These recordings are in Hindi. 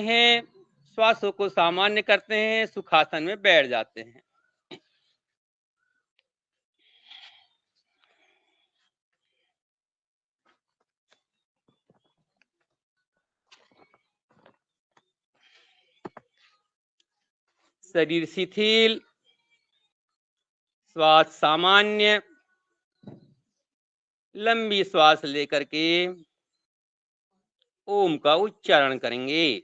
हैं, श्वासों को सामान्य करते हैं, सुखासन में बैठ जाते हैं। शरीर शिथिल, श्वास सामान्य, लंबी श्वास लेकर के ओम का उच्चारण करेंगे।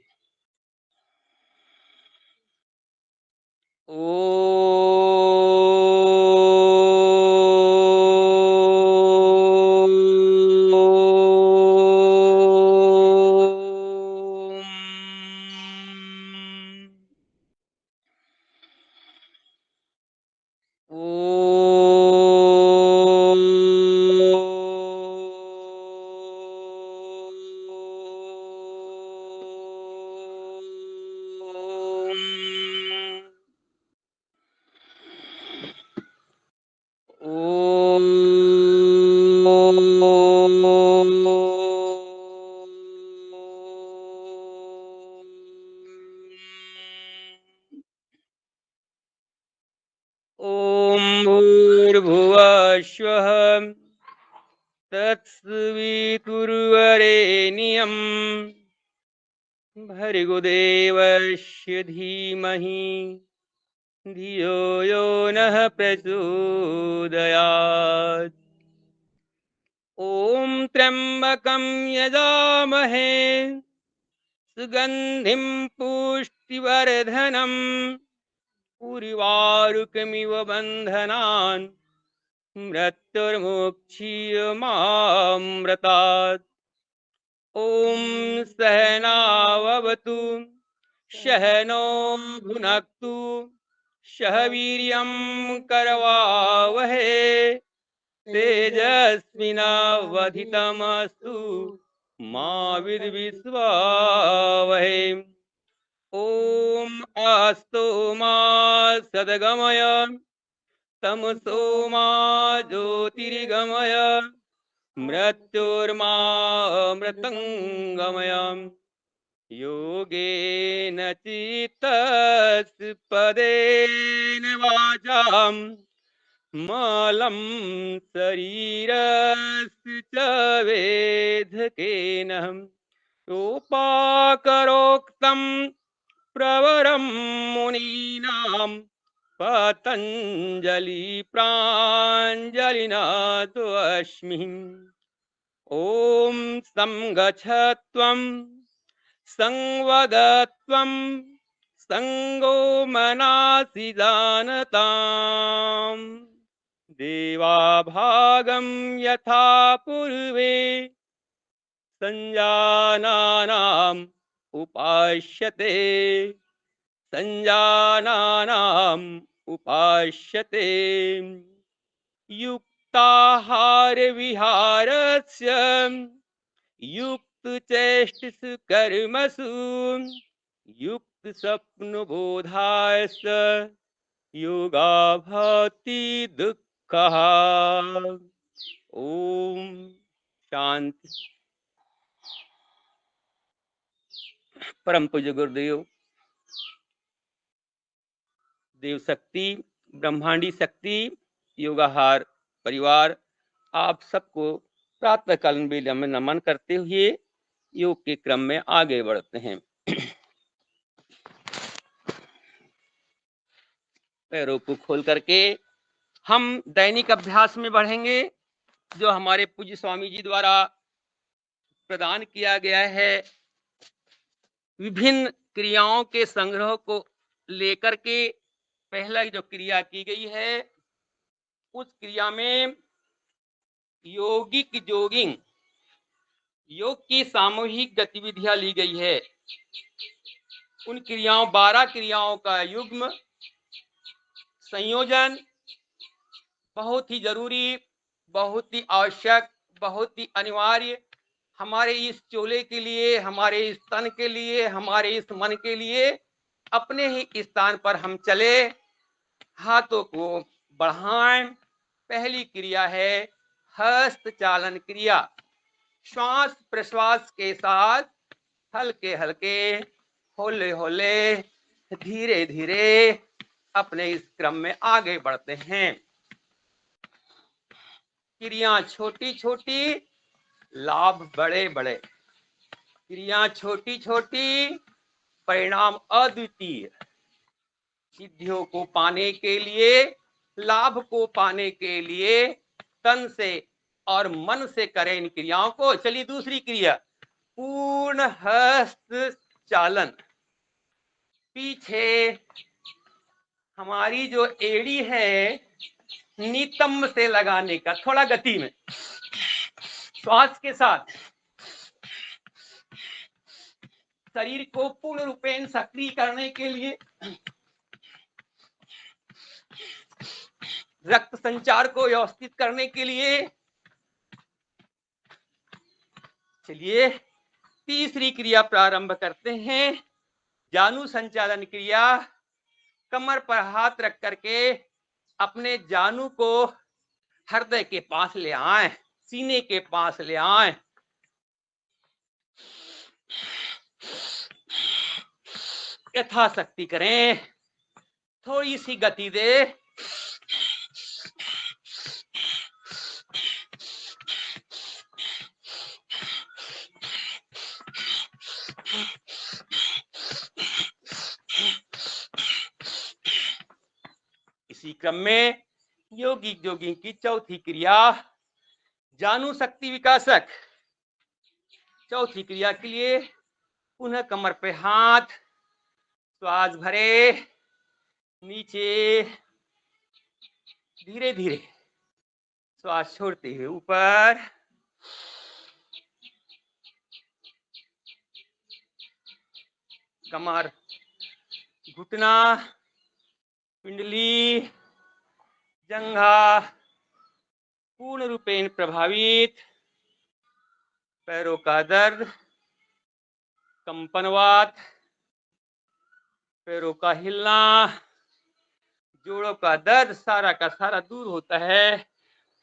ॐ भूर्भुवः स्वः तत्सवितुर्वरेण्यं भर्गो देवस्य धीमहि धियो यो नः प्रचोदयात्। ॐ त्र्यम्बकं यजामहे सुगन्धिं पुष्टिवर्धनम् उर्वारुकमिव बन्धनान् मृत्युर्मुक्षीयमामृतात्। ॐ सहनाववतु सहनो भुनक्तु सह वीर्यं करवावहे तेजस्विनावधितमस्तु मा विद्विषावहे। ॐ अस्तु मा सद्गमय तमसो मा ज्योतिर्गमय मृत्युर्मामृतङ्गमय। योगेन चित्तस्य पदेन वाचां मलं शरीरस्य च वेधकेन योपाकरोक्तं प्रवरं मुनीनां पतञ्जलि प्राञ्जलिना तस्मै। ॐ संगच्छत्वं संवदत्वं संगो मनासि जानताम् देवाभागं यथा पूर्वे संजानानाम् उपास्यते संजानानाम् उपास्यते। युक्ताहार विहारस्य युक्तचेष्टिषु कर्मसु युक्तस्वप्नबोधायस्य योगाभवति दुःखः। ओम शांति। परम पूज्य गुरुदेव देव शक्ति ब्रह्मांडी शक्ति योगाहार परिवार आप सबको प्रातःकालीन वेला में नमन करते हुए योग के क्रम में आगे बढ़ते हैं। पैरों को खोल करके हम दैनिक अभ्यास में बढ़ेंगे जो हमारे पूज्य स्वामी जी द्वारा प्रदान किया गया है। विभिन्न क्रियाओं के संग्रह को लेकर के पहला जो क्रिया की गई है उस क्रिया में योगिक जोगिंग योग की सामूहिक गतिविधियां ली गई है। उन क्रियाओं 12 क्रियाओं का युग्म संयोजन बहुत ही जरूरी, बहुत ही आवश्यक, बहुत ही अनिवार्य हमारे इस चोले के लिए, हमारे इस तन के लिए, हमारे इस मन के लिए। अपने ही स्थान पर हम चले, हाथों को बढ़ाएं। पहली क्रिया है हस्त चालन क्रिया। श्वास प्रश्वास के साथ हल्के हल्के होले होले धीरे धीरे अपने इस क्रम में आगे बढ़ते हैं। क्रिया छोटी छोटी, लाभ बड़े बड़े। क्रिया छोटी छोटी, परिणाम अद्वितीय। सिद्धियों को पाने के लिए, लाभ को पाने के लिए तन से और मन से करें इन क्रियाओं को। चलिए दूसरी क्रिया, पूर्ण हस्त चालन। पीछे हमारी जो एड़ी है, नितंब से लगाने का, थोड़ा गति में, श्वास के साथ शरीर को पूर्ण रूपेण सक्रिय करने के लिए, रक्त संचार को व्यवस्थित करने के लिए। चलिए तीसरी क्रिया प्रारंभ करते हैं, जानु संचालन क्रिया। कमर पर हाथ रख करके अपने जानु को हृदय के पास ले आए, सीने के पास ले आए। यथाशक्ति करें, थोड़ी सी गति दे। इसी क्रम में योगी की चौथी क्रिया, जानु शक्ति विकासक। चौथी क्रिया के लिए पुनः कमर पे हाथ, श्वास भरे, नीचे धीरे धीरे श्वास छोड़ते हुए ऊपर। कमर, घुटना, पिंडली, जंघा पूर्ण रूपेण प्रभावित। पैरों का दर्द, कंपनवात, पैरों का हिलना, जोड़ों का दर्द सारा का सारा दूर होता है।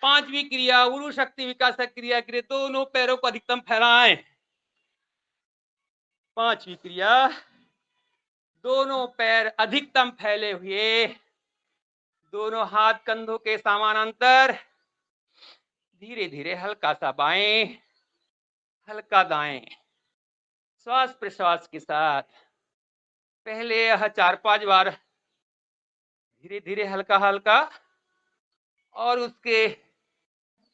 पांचवी क्रिया, उरु शक्ति विकासक क्रिया के लिए दोनों पैरों को अधिकतम फैलाएं। पांचवी क्रिया, दोनों पैर अधिकतम फैले हुए, दोनों हाथ कंधों के समानांतर, धीरे धीरे हल्का सा बाएं, हल्का दाएं, श्वास प्रश्वास के साथ। पहले यह 4-5 बार धीरे धीरे हल्का हल्का, और उसके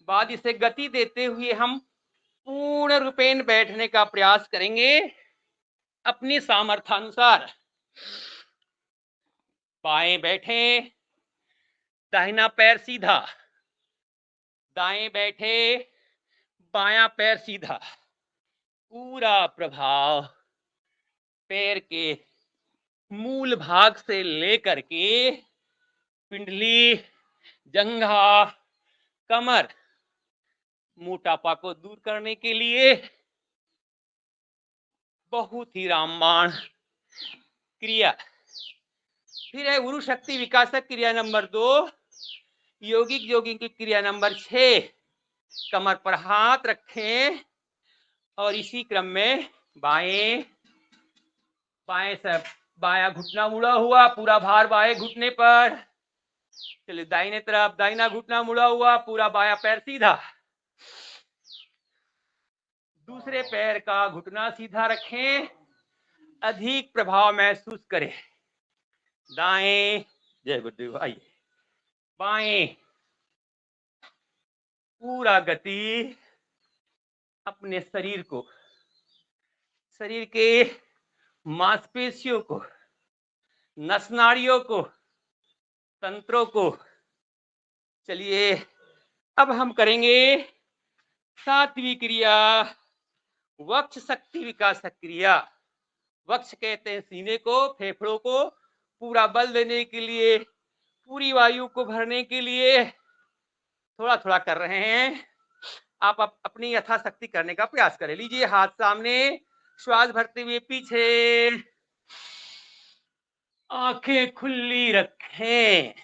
बाद इसे गति देते हुए हम पूर्ण रूपेण बैठने का प्रयास करेंगे अपनी सामर्थ्यानुसार। बाएं बैठे, दाहिना पैर सीधा, दाएं बैठे, बायां पैर सीधा। पूरा प्रभाव पैर के मूल भाग से लेकर के पिंडली, जंघा, कमर, मोटापा को दूर करने के लिए बहुत ही रामबाण क्रिया। फिर है गुरु शक्ति विकासक क्रिया नंबर 2, योगी की क्रिया नंबर 6। कमर पर हाथ रखें और इसी क्रम में बाएं से बायां घुटना मुड़ा हुआ, पूरा भार बाएं घुटने पर। चलिए दाहिने तरफ, दाहिना घुटना मुड़ा हुआ, पूरा बायां पैर सीधा। दूसरे पैर का घुटना सीधा रखें, अधिक प्रभाव महसूस करें। दाएं, जय गुरुदेव, आइए। बाएं, पूरा गति अपने शरीर को, शरीर के मांसपेशियों को, नसनाड़ियों को, तंत्रों को। चलिए अब हम करेंगे 7वीं क्रिया, वक्ष शक्ति विकासक क्रिया। वक्ष कहते हैं सीने को, फेफड़ों को पूरा बल देने के लिए, पूरी वायु को भरने के लिए। थोड़ा थोड़ा कर रहे हैं, आप अपनी यथाशक्ति करने का प्रयास करें। लीजिए हाथ सामने, श्वास भरते हुए पीछे, आंखें खुली रखें।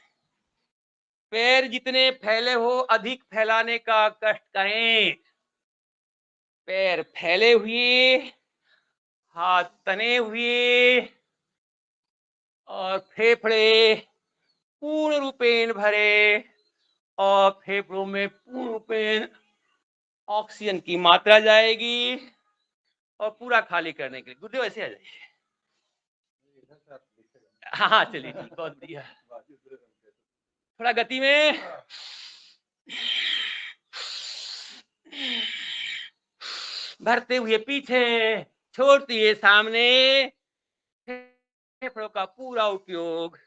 पैर जितने फैले हो अधिक फैलाने का कष्ट करें। पैर फैले हुए, हाथ तने हुए और फेफड़े पूर्ण रूपेण भरे और फेफड़ों में पूर्ण रूपेण ऑक्सीजन की मात्रा जाएगी और पूरा खाली करने के लिए गुरुदेव ऐसे आ जाइए। हाँ हाँ चलिए ठीक, बहुत बढ़िया। थोड़ा गति में भरते हुए पीछे, छोड़ती है सामने। फेफड़ों का पूरा उपयोग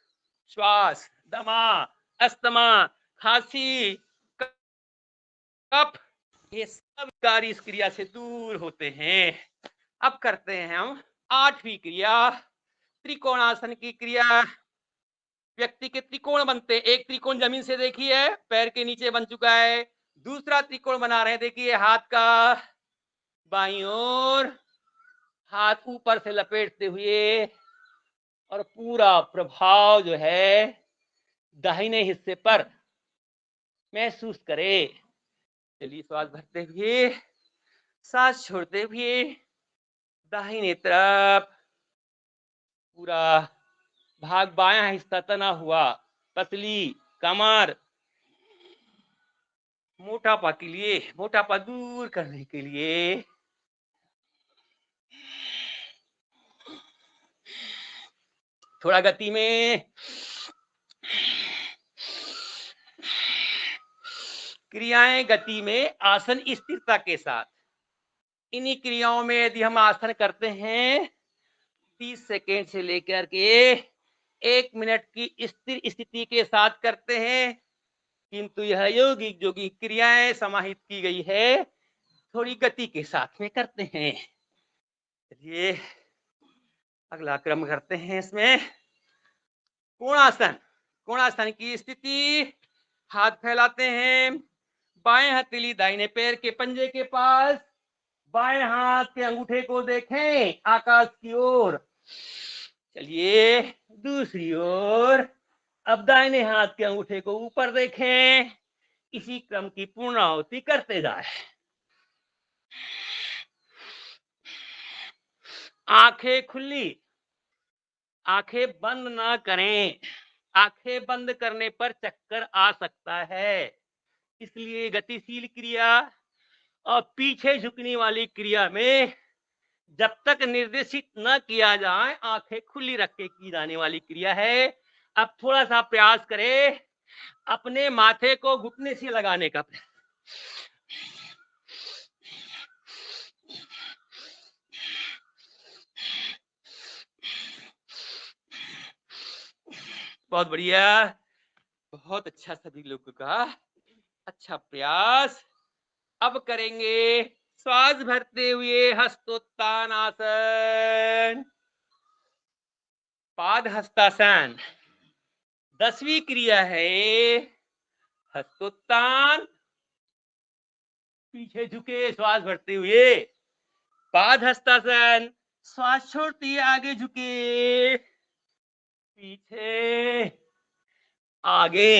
श्वास, दमा, अस्थमा, खांसी, कफ, ये सब कार्य इस क्रिया से दूर होते हैं। अब करते हैं हम 8वीं क्रिया, त्रिकोणासन की क्रिया। व्यक्ति के त्रिकोण बनते हैं। एक त्रिकोण जमीन से देखिए पैर के नीचे बन चुका है, दूसरा त्रिकोण बना रहे हैं, देखिए हाथ का बाईं ओर, हाथ ऊपर से लपेटते हुए और पूरा प्रभाव जो है दाहिने हिस्से पर महसूस करें। चलिए श्वास भरते हुए, सांस छोड़ते हुए दाहिने तरफ पूरा भाग बायां हिस्सा तना हुआ, पतली कमर, मोटापा के लिए, मोटापा दूर करने के लिए। थोड़ा गति में। क्रियाएं गति में, आसन स्थिरता के साथ। इन्हीं क्रियाओं में यदि हम आसन करते हैं 30 सेकेंड से लेकर के 1 मिनट की स्थिर स्थिति के साथ करते हैं, किंतु यह योगिक जो की क्रियाएं समाहित की गई है थोड़ी गति के साथ में करते हैं। चलिए अगला क्रम करते हैं इसमें। कोणासन। कोणासन की स्थिति, हाथ फैलाते हैं, बाएं हथेली दाहिने पैर के पंजे के पास, बाएं हाथ के अंगूठे को देखें आकाश की ओर। चलिए दूसरी ओर, अब दाहिने हाथ के अंगूठे को ऊपर देखें। इसी क्रम की पूर्णाहुति करते जाए। आंखें खुली, आंखें बंद ना करें। आंखें बंद करने पर चक्कर आ सकता है, इसलिए गतिशील क्रिया और पीछे झुकने वाली क्रिया में जब तक निर्देशित न किया जाए आंखें खुली रख के की जाने वाली क्रिया है। अब थोड़ा सा प्रयास करें अपने माथे को घुटने से लगाने का। बहुत बढ़िया, बहुत अच्छा सभी लोगों का अच्छा प्रयास। अब करेंगे श्वास भरते हुए हस्तोत्तान आसन, पाद हस्तासन। 10वीं क्रिया है हस्तोत्तान, पीछे झुके श्वास भरते हुए, पाद हस्तासन, श्वास छोड़ती है आगे झुके, पीछे आगे।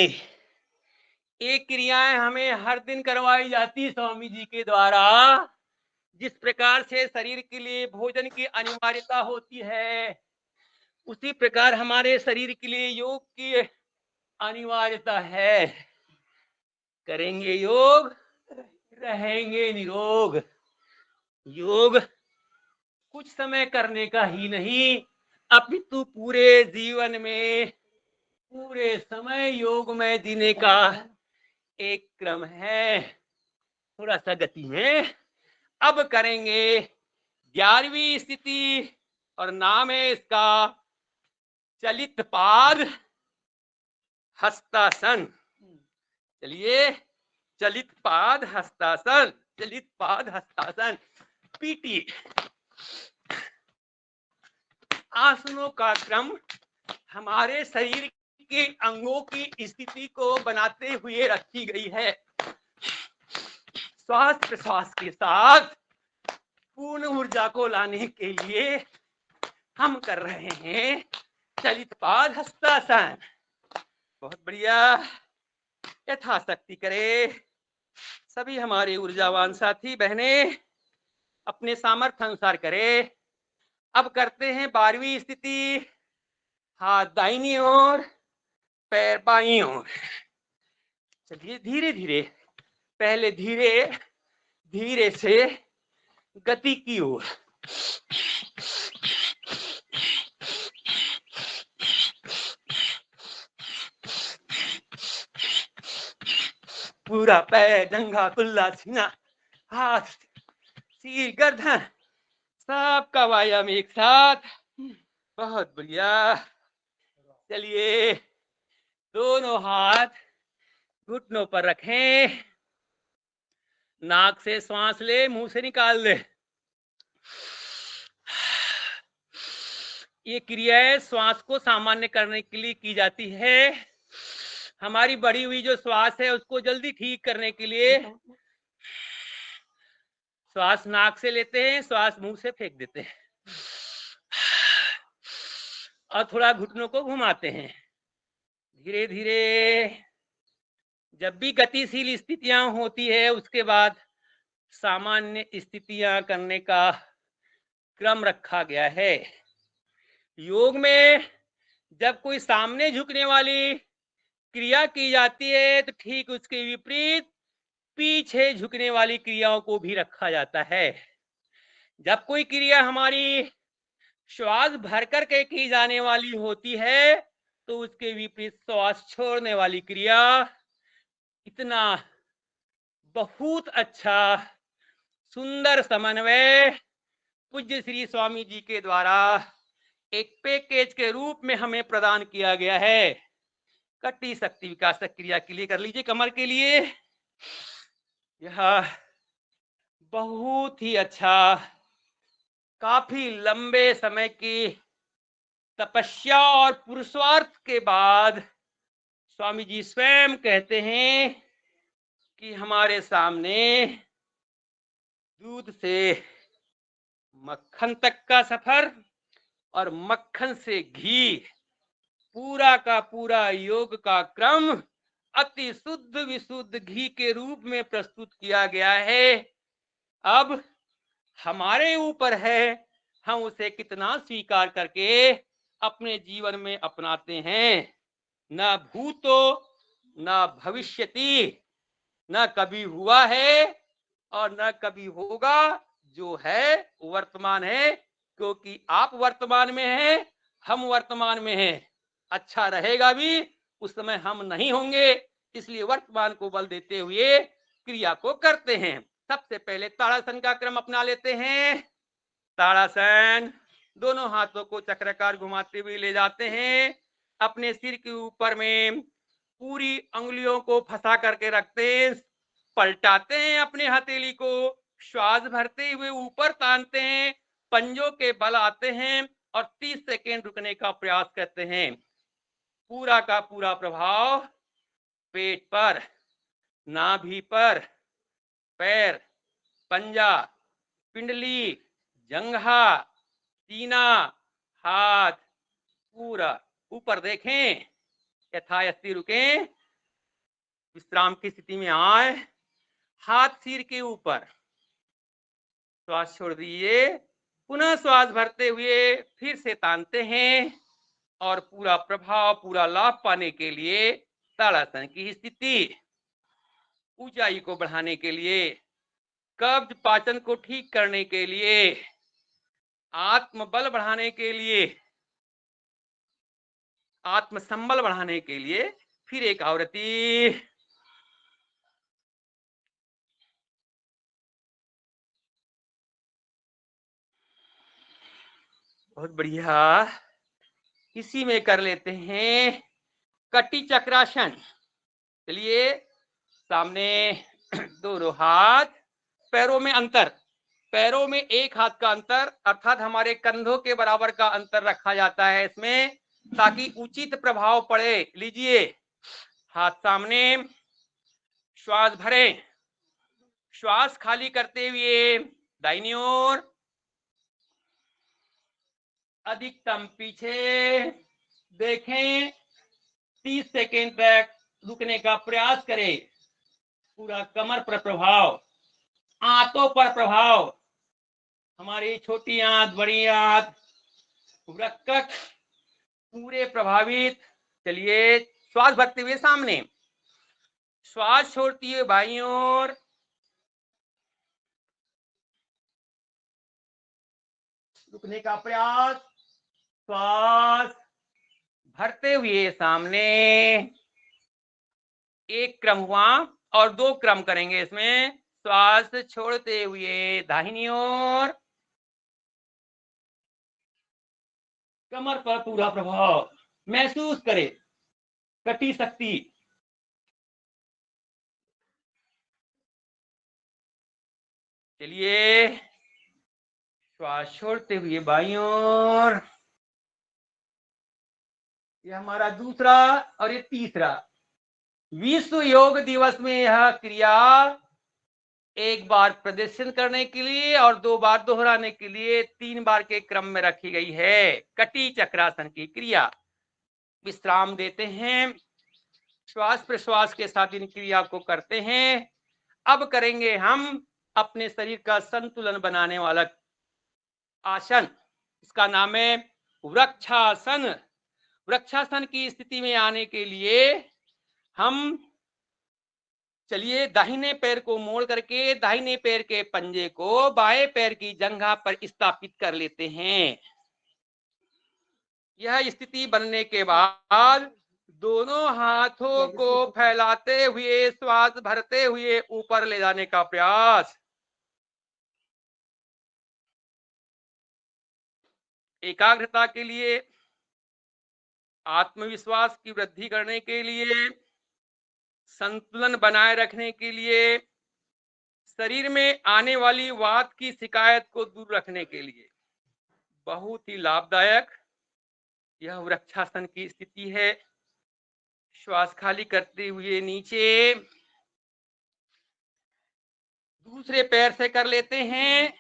ये क्रियाएं हमें हर दिन करवाई जाती स्वामी जी के द्वारा। जिस प्रकार से शरीर के लिए भोजन की अनिवार्यता होती है, उसी प्रकार हमारे शरीर के लिए योग की अनिवार्यता है। करेंगे योग, रहेंगे निरोग। योग कुछ समय करने का ही नहीं, अपितु पूरे जीवन में, पूरे समय योग में जीने का एक क्रम है। थोड़ा सा गति में। अब करेंगे 11वीं स्थिति और नाम है इसका चलित पाद हस्तासन। चलिए चलित पाद हस्तासन, चलित पाद हस्तासन। पीटी आसनों का क्रम हमारे शरीर के अंगों की स्थिति को बनाते हुए रखी गई है। श्वास प्रश्वास के साथ पूर्ण ऊर्जा को लाने के लिए हम कर रहे हैं चलित पाद हस्तासन। बहुत बढ़िया, यथाशक्ति करे। सभी हमारे ऊर्जावान साथी बहने अपने सामर्थ्य अनुसार करे। अब करते हैं 12वीं स्थिति, हाथ दाहिनी ओर, पैर बाईं ओर। चलिए धीरे धीरे, पहले धीरे धीरे से गति की ओर। पूरा पैर, जंघा, कुल्ला, सीना, हाथ, सिर, गर्दन, सबका व्यायाम एक साथ। बहुत बढ़िया। चलिए दोनों हाथ घुटनों पर रखें, नाक से श्वास ले, मुंह से निकाल दे। ये क्रियाएं श्वास को सामान्य करने के लिए की जाती है। हमारी बढ़ी हुई जो श्वास है उसको जल्दी ठीक करने के लिए श्वास नाक से लेते हैं, श्वास मुंह से फेंक देते हैं और थोड़ा घुटनों को घुमाते हैं धीरे धीरे। जब भी गतिशील स्थितियां होती है उसके बाद सामान्य स्थितियां करने का क्रम रखा गया है। योग में जब कोई सामने झुकने वाली क्रिया की जाती है तो ठीक उसके विपरीत पीछे झुकने वाली क्रियाओं को भी रखा जाता है। जब कोई क्रिया हमारी श्वास भर करके की जाने वाली होती है तो उसके विपरीत श्वास छोड़ने वाली क्रिया। इतना बहुत अच्छा सुंदर समन्वय पूज्य श्री स्वामी जी के द्वारा एक पैकेज के रूप में हमें प्रदान किया गया है। कटी शक्ति विकास क्रिया के लिए कर लीजिए, कमर के लिए। यह बहुत ही अच्छा, काफी लंबे समय की तपस्या और पुरुषार्थ के बाद स्वामी जी स्वयं कहते हैं कि हमारे सामने दूध से मक्खन तक का सफर और मक्खन से घी, पूरा का पूरा योग का क्रम अति शुद्ध विशुद्ध घी के रूप में प्रस्तुत किया गया है। अब हमारे ऊपर है हम उसे कितना स्वीकार करके अपने जीवन में अपनाते हैं। न भूतो न भविष्यति, न कभी हुआ है और न कभी होगा, जो है वर्तमान है। क्योंकि आप वर्तमान में हैं, हम वर्तमान में हैं। अच्छा रहेगा भी, उस समय हम नहीं होंगे, इसलिए वर्तमान को बल देते हुए क्रिया को करते हैं। सबसे पहले ताड़ासन का क्रम अपना लेते हैं। ताड़ासन, दोनों हाथों को चक्राकार घुमाते हुए ले जाते हैं, अपने सिर के ऊपर में पूरी अंगुलियों को फंसा करके रखते हैं, पलटाते हैं अपने हथेली को, श्वास भरते हुए ऊपर तानते हैं, पंजों के बल आते हैं और 30 सेकेंड रुकने का प्रयास करते हैं। पूरा का पूरा प्रभाव पेट पर, नाभि पर, पैर, पंजा, पिंडली, जंघा, सीना, हाथ, पूरा ऊपर देखें, यथास्थिति रुकें, विश्राम की स्थिति में आए, हाथ सिर के ऊपर, श्वास छोड़ दीजिए, पुनः श्वास भरते हुए फिर से तानते हैं और पूरा प्रभाव, पूरा लाभ पाने के लिए ताड़ासन की स्थिति, ऊंचाई को बढ़ाने के लिए, कब्ज पाचन को ठीक करने के लिए, आत्मबल बढ़ाने के लिए, आत्मसंबल बढ़ाने के लिए फिर एक आवृत्ति। बहुत बढ़िया। इसी में कर लेते हैं कटी चक्रासन। चलिए, सामने दोनों हाथ, पैरों में अंतर, पैरों में एक हाथ का अंतर अर्थात हमारे कंधों के बराबर का अंतर रखा जाता है इसमें, ताकि उचित प्रभाव पड़े। लीजिए, हाथ सामने, श्वास भरें, श्वास खाली करते हुए दाहिनी ओर, अधिकतम पीछे देखें, 30 सेकेंड तक रुकने का प्रयास करें। पूरा कमर पर प्रभाव, आंतों पर प्रभाव, हमारी छोटी आंत, बड़ी आंत, वृक्कक पूरे प्रभावित। चलिए श्वास भरते हुए सामने, श्वास छोड़ती हुए बाईं ओर, रुकने का प्रयास, श्वास भरते हुए सामने। एक क्रम हुआ और दो क्रम करेंगे इसमें। श्वास छोड़ते हुए दाहिनी ओर, कमर पर पूरा प्रभाव महसूस करें, कटी शक्ति। चलिए श्वास छोड़ते हुए बाईं ओर। ये हमारा दूसरा और ये तीसरा। विश्व योग दिवस में यह क्रिया एक बार प्रदर्शन करने के लिए और 2 बार दोहराने के लिए 3 बार के क्रम में रखी गई है। कटी चक्रासन की क्रिया। विश्राम देते हैं, श्वास प्रश्वास के साथ इन क्रिया को करते हैं। अब करेंगे हम अपने शरीर का संतुलन बनाने वाला आसन। इसका नाम है वृक्षासन। वृक्षासन की स्थिति में आने के लिए हम चलिए दाहिने पैर को मोड़ करके दाहिने पैर के पंजे को बाएं पैर की जंघा पर स्थापित कर लेते हैं। यह स्थिति बनने के बाद दोनों हाथों को फैलाते हुए श्वास भरते हुए ऊपर ले जाने का प्रयास। एकाग्रता के लिए, आत्मविश्वास की वृद्धि करने के लिए, संतुलन बनाए रखने के लिए, शरीर में आने वाली वात की शिकायत को दूर रखने के लिए बहुत ही लाभदायक यह वृक्षासन की स्थिति है। श्वास खाली करते हुए नीचे, दूसरे पैर से कर लेते हैं।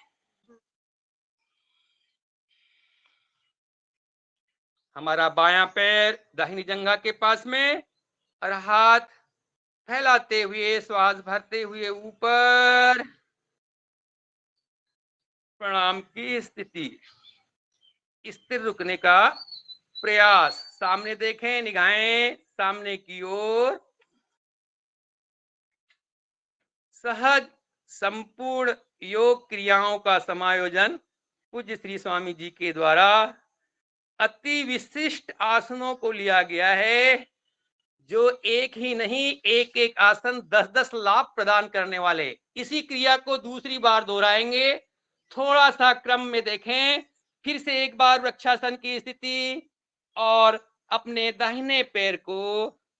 हमारा बायां पैर दाहिनी जंघा के पास में और हाथ फैलाते हुए श्वास भरते हुए ऊपर, प्रणाम की स्थिति। स्थिर रुकने का प्रयास। सामने देखें, निगाहें सामने की ओर। सहज संपूर्ण योग क्रियाओं का समायोजन पूज्य श्री स्वामी जी के द्वारा अति विशिष्ट आसनों को लिया गया है, जो एक ही नहीं एक एक आसन 10-10 लाभ प्रदान करने वाले। इसी क्रिया को दूसरी बार दोहराएंगे। थोड़ा सा क्रम में देखें। फिर से एक बार वृक्षासन की स्थिति और अपने दाहिने पैर को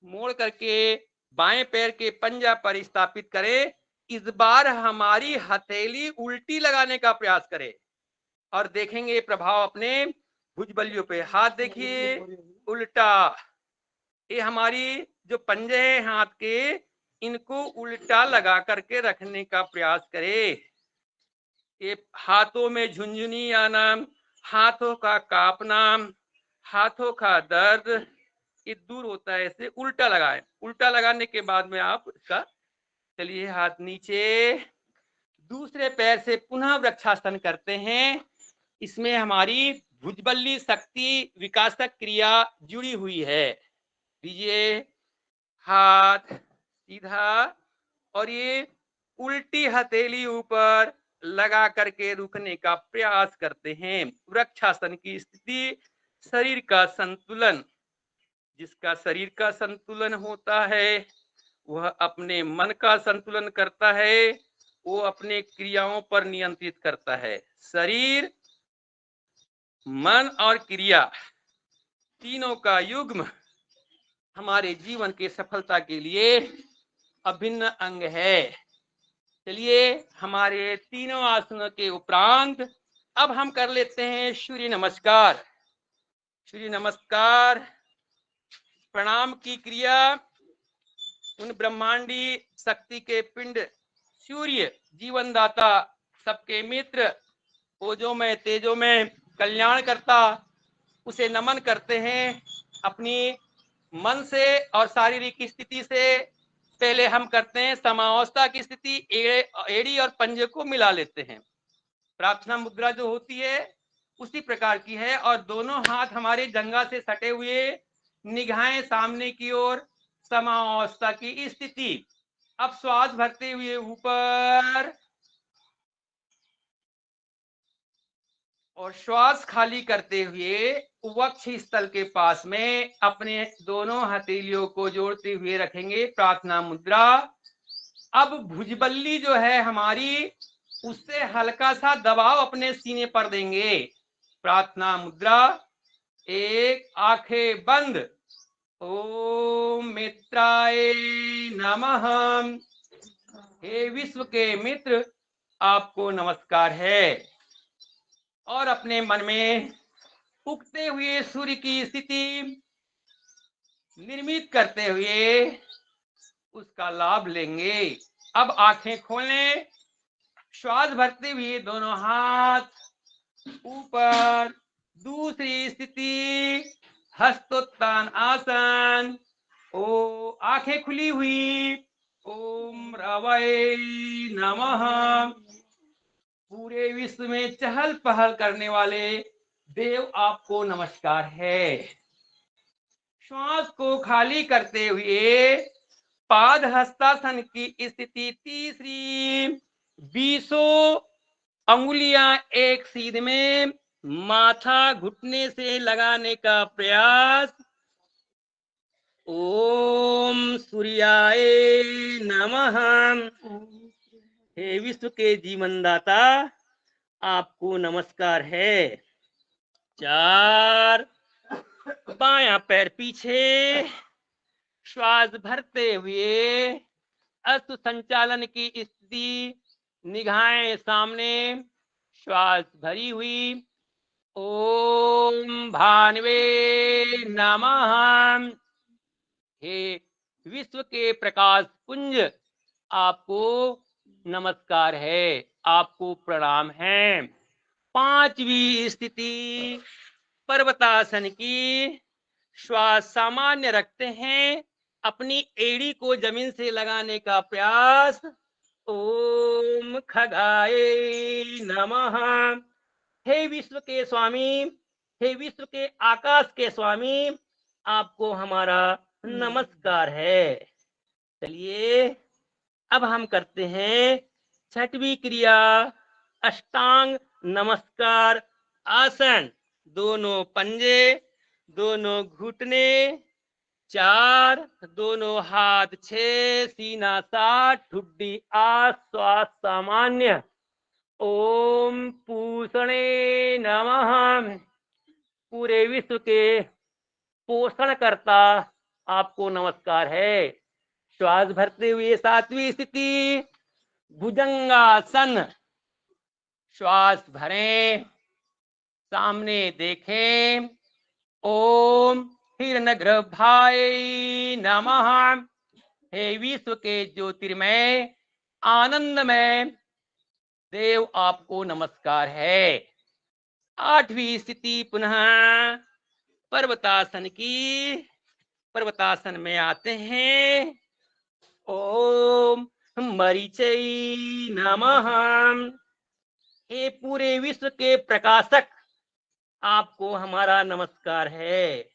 मोड़ करके बाएं पैर के पंजा पर स्थापित करें। इस बार हमारी हथेली उल्टी लगाने का प्रयास करें और देखेंगे प्रभाव अपने भुजबलियों पे। हाथ देखिए उल्टा। ये हमारी जो पंजे हैं हाथ के, इनको उल्टा लगा करके रखने का प्रयास करें। ये हाथों में झुंझुनी आना, हाथों का कांपना, हाथों का दर्द, ये दूर होता है। इसे उल्टा लगाएं। उल्टा लगाने के बाद में आप इसका, चलिए हाथ नीचे, दूसरे पैर से पुनः वृक्षासन करते हैं। इसमें हमारी भुजबल्ली शक्ति विकासक क्रिया जुड़ी हुई है। दीजिए हाथ सीधा और ये उल्टी हथेली ऊपर लगा करके रुकने का प्रयास करते हैं। वृक्षासन की स्थिति, शरीर का संतुलन। जिसका शरीर का संतुलन होता है वह अपने मन का संतुलन करता है, वो अपने क्रियाओं पर नियंत्रित करता है। शरीर, मन और क्रिया तीनों का युग्म हमारे जीवन के सफलता के लिए अभिन्न अंग है। चलिए हमारे तीनों आसनों के उपरांत अब हम कर लेते हैं सूर्य नमस्कार। सूर्य नमस्कार प्रणाम की क्रिया उन ब्रह्मांडी शक्ति के पिंड सूर्य, जीवनदाता, सबके मित्र, ओजो में तेजो में कल्याण करता, उसे नमन करते हैं। अपनी मन से और शारीरिक स्थिति से पहले हम करते हैं समावस्था की स्थिति। एड़ी और पंजे को मिला लेते हैं। प्रार्थना मुद्रा जो होती है उसी प्रकार की है। और दोनों हाथ हमारे जंघा से सटे हुए, निगाहें सामने की ओर, समावस्था की स्थिति। अब श्वास भरते हुए ऊपर और श्वास खाली करते हुए वक्ष स्थल के पास में अपने दोनों हथेलियों को जोड़ते हुए रखेंगे, प्रार्थना मुद्रा। अब भुजबल्ली जो है हमारी, उससे हल्का सा दबाव अपने सीने पर देंगे, प्रार्थना मुद्रा। एक, आंखें बंद। ओम मित्राय नमः। हे विश्व के मित्र, आपको नमस्कार है। और अपने मन में उगते हुए सूर्य की स्थिति निर्मित करते हुए उसका लाभ लेंगे। अब आंखें खोलें, श्वास भरते हुए दोनों हाथ ऊपर, दूसरी स्थिति हस्तोत्तान आसन। ओ आंखें खुली हुई, ओम रवै नमः। पूरे विश्व में चहल पहल करने वाले देव, आपको नमस्कार है। श्वास को खाली करते हुए पाद हस्तासन की स्थिति तीसरी, 20 अंगुलियां एक सीध में, माथा घुटने से लगाने का प्रयास। ओम सूर्याय नमः। हे विश्व के जीवनदाता, आपको नमस्कार है। 4, बायां पैर पीछे, श्वास भरते हुए अश्व संचालन की स्थिति, निगाहें सामने, श्वास भरी हुई। ओम भानवे नमः। हे विश्व के प्रकाश पुंज, आपको नमस्कार है, आपको प्रणाम है। 5वीं स्थिति पर्वतासन की, श्वास सामान्य रखते हैं, अपनी एड़ी को जमीन से लगाने का प्रयास। ओम खगाय नमः। हे विश्व के स्वामी, हे विश्व के आकाश के स्वामी, आपको हमारा नमस्कार है। चलिए अब हम करते हैं 6वीं क्रिया, अष्टांग नमस्कार आसन। दोनों पंजे, दोनों घुटने 4, दोनों हाथ 6, सीना 7, ठुड्डी 8, श्वास सामान्य। ओम पूषणे नमः। पूरे विश्व के पोषण करता, आपको नमस्कार है। श्वास भरते हुए 7वीं स्थिति भुजंगासन। श्वास भरें, सामने देखें। ओम हिरण्यगर्भाय नमः। हे विश्व के ज्योतिर्मय आनंदमय देव, आपको नमस्कार है। 8वीं स्थिति पुनः पर्वतासन की। पर्वतासन में आते हैं। ओम मरीचै नमः। हे पूरे विश्व के प्रकाशक, आपको हमारा नमस्कार है।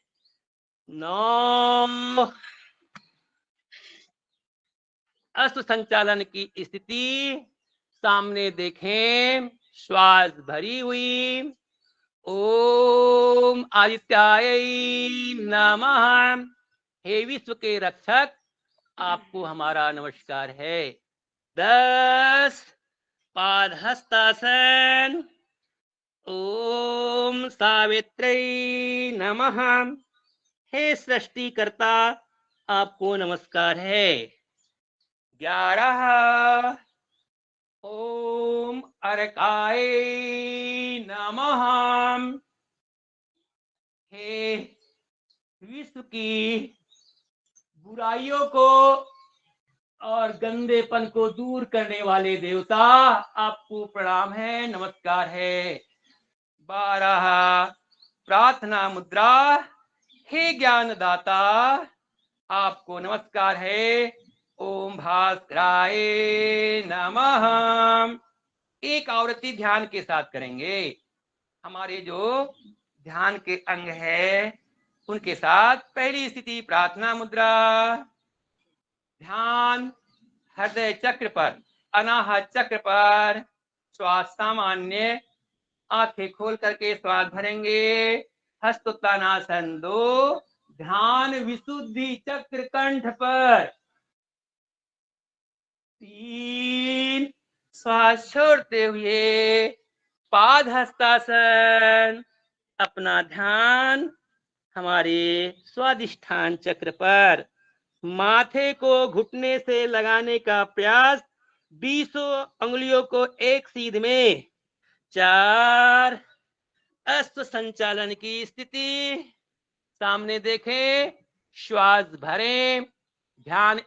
9, अश्व संचालन की स्थिति, सामने देखें, श्वास भरी हुई। ओम आदित्याय नमः। हे विश्व के रक्षक, आपको हमारा नमस्कार है। 10, पाद हस्तासन। ओम सावित्रै नमः। हे सृष्टिकर्ता, आपको नमस्कार है। 11, ओम अर्काय नमः। हे विश्व की बुराइयों को और गंदेपन को दूर करने वाले देवता, आपको प्रणाम है, नमस्कार है। 12, प्रार्थना मुद्रा। हे ज्ञानदाता, आपको नमस्कार है। ओम भास्कराय नमः। एक आवृत्ति ध्यान के साथ करेंगे। हमारे जो ध्यान के अंग है उनके साथ पहली स्थिति प्रार्थना मुद्रा। ध्यान हृदय चक्र पर, अनाहत चक्र पर। श्वास सामान्य, आंखें खोल करके श्वास भरेंगे। हस्तोत्तानासन 2। ध्यान विशुद्धि चक्र कंठ पर। 3। श्वास छोड़ते हुए पाद हस्तासन। अपना ध्यान हमारे स्वादिष्ठान चक्र पर। माथे को घुटने से लगाने का प्रयास। 20 अंगुलियों को एक सीध में। 4। अश्व संचालन की स्थिति। सामने देखें, श्वास भरें। ध्यान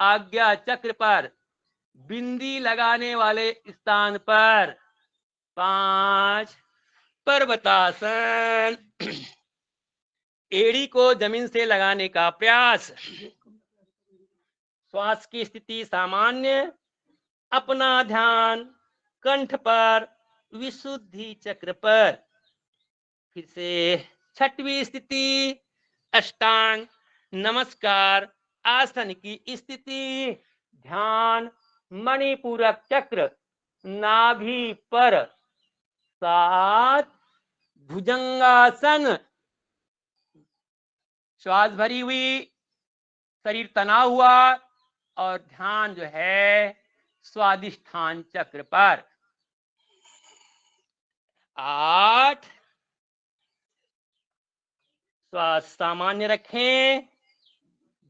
आज्ञा चक्र पर, बिंदी लगाने वाले स्थान पर। 5। पर्वतासन। एड़ी को जमीन से लगाने का प्रयास। श्वास की स्थिति सामान्य। अपना ध्यान कंठ पर, विशुद्धि चक्र पर। फिर से 6वीं स्थिति अष्टांग नमस्कार आसन की स्थिति। ध्यान मणिपूरक चक्र नाभि पर। 7। भुजंगासन। श्वास भरी हुई, शरीर तना हुआ और ध्यान जो है स्वादिष्ठान चक्र पर। 8। श्वास सामान्य रखें।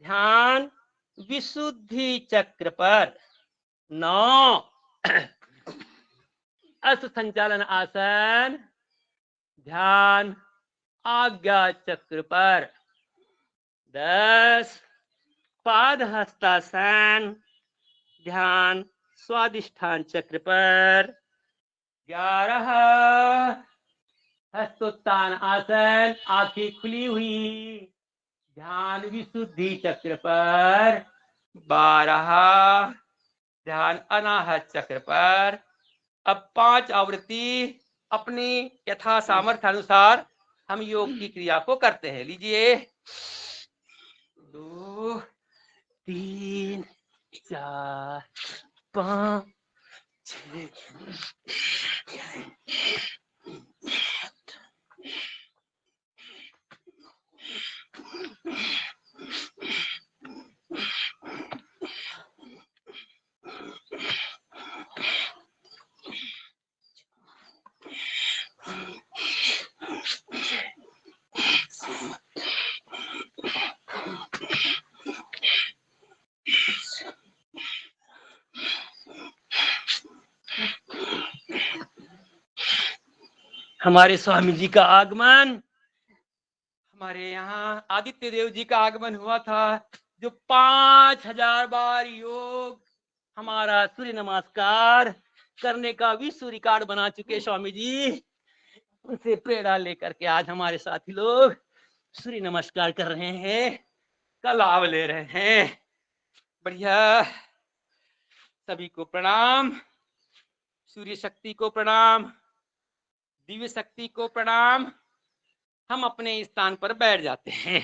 ध्यान विशुद्धि चक्र पर। 9। अश्व संचालन आसन। ध्यान आज्ञा चक्र पर। 10। पाद हस्तासन। ध्यान स्वादिष्ठान चक्र पर। 11। हस्तोत्तान आसन, आंखें खुली हुई। ध्यान विशुद्धि चक्र पर। 12। ध्यान अनाहत चक्र पर। अब 5 आवृत्ति अपनी यथा सामर्थ्य अनुसार हम योग की क्रिया को करते हैं। लीजिए, 2, 3, 4, 5, 6। हमारे स्वामी जी का आगमन, हमारे यहाँ आदित्य देव जी का आगमन हुआ था, जो 5000 बार योग हमारा सूर्य नमस्कार करने का विश्व रिकॉर्ड बना चुके स्वामी जी। उनसे प्रेरणा लेकर के आज हमारे साथी लोग सूर्य नमस्कार कर रहे हैं, का लाभ ले रहे हैं। बढ़िया। सभी को प्रणाम, सूर्य शक्ति को प्रणाम, दिव्य शक्ति को प्रणाम। हम अपने स्थान पर बैठ जाते हैं।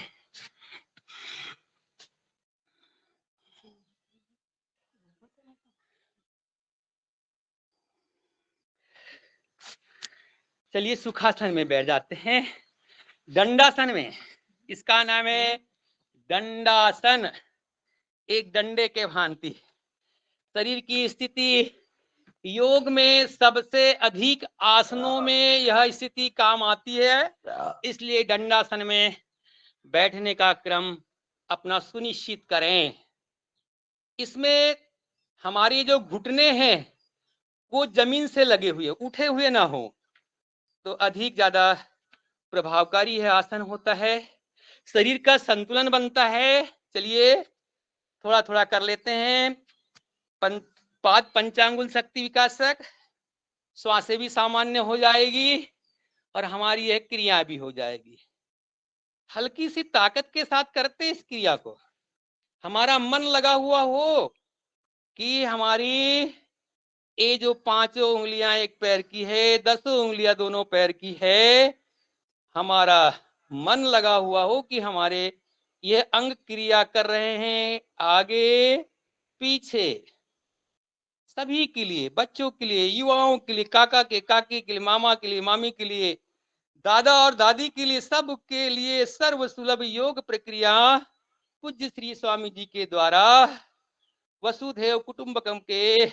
चलिए सुखासन में बैठ जाते हैं। दंडासन में, इसका नाम है दंडासन। एक डंडे के भांति शरीर की स्थिति। योग में सबसे अधिक आसनों में यह स्थिति काम आती है, इसलिए दंडासन में बैठने का क्रम अपना सुनिश्चित करें। इसमें हमारी जो घुटने हैं वो जमीन से लगे हुए, उठे हुए ना हो, तो अधिक ज्यादा प्रभावकारी है आसन होता है। शरीर का संतुलन बनता है। चलिए थोड़ा थोड़ा कर लेते हैं। पाद पंचांगुल शक्ति विकासक, श्वासें भी सामान्य हो जाएगी और हमारी यह क्रिया भी हो जाएगी। हल्की सी ताकत के साथ करते हैं इस क्रिया को। हमारा मन लगा हुआ हो कि हमारी ये जो 5 उंगलियां एक पैर की है, 10 उंगलियां दोनों पैर की है, हमारा मन लगा हुआ हो कि हमारे ये अंग क्रिया कर रहे हैं, आगे पीछे, सभी के लिए, बच्चों के लिए, युवाओं के लिए, काका के काकी के लिए, मामा के लिए, मामी के लिए, दादा और दादी के लिए, सब के लिए सर्व सुलभ योग प्रक्रिया पूज्य श्री स्वामी जी के द्वारा वसुधैव कुटुंबकम के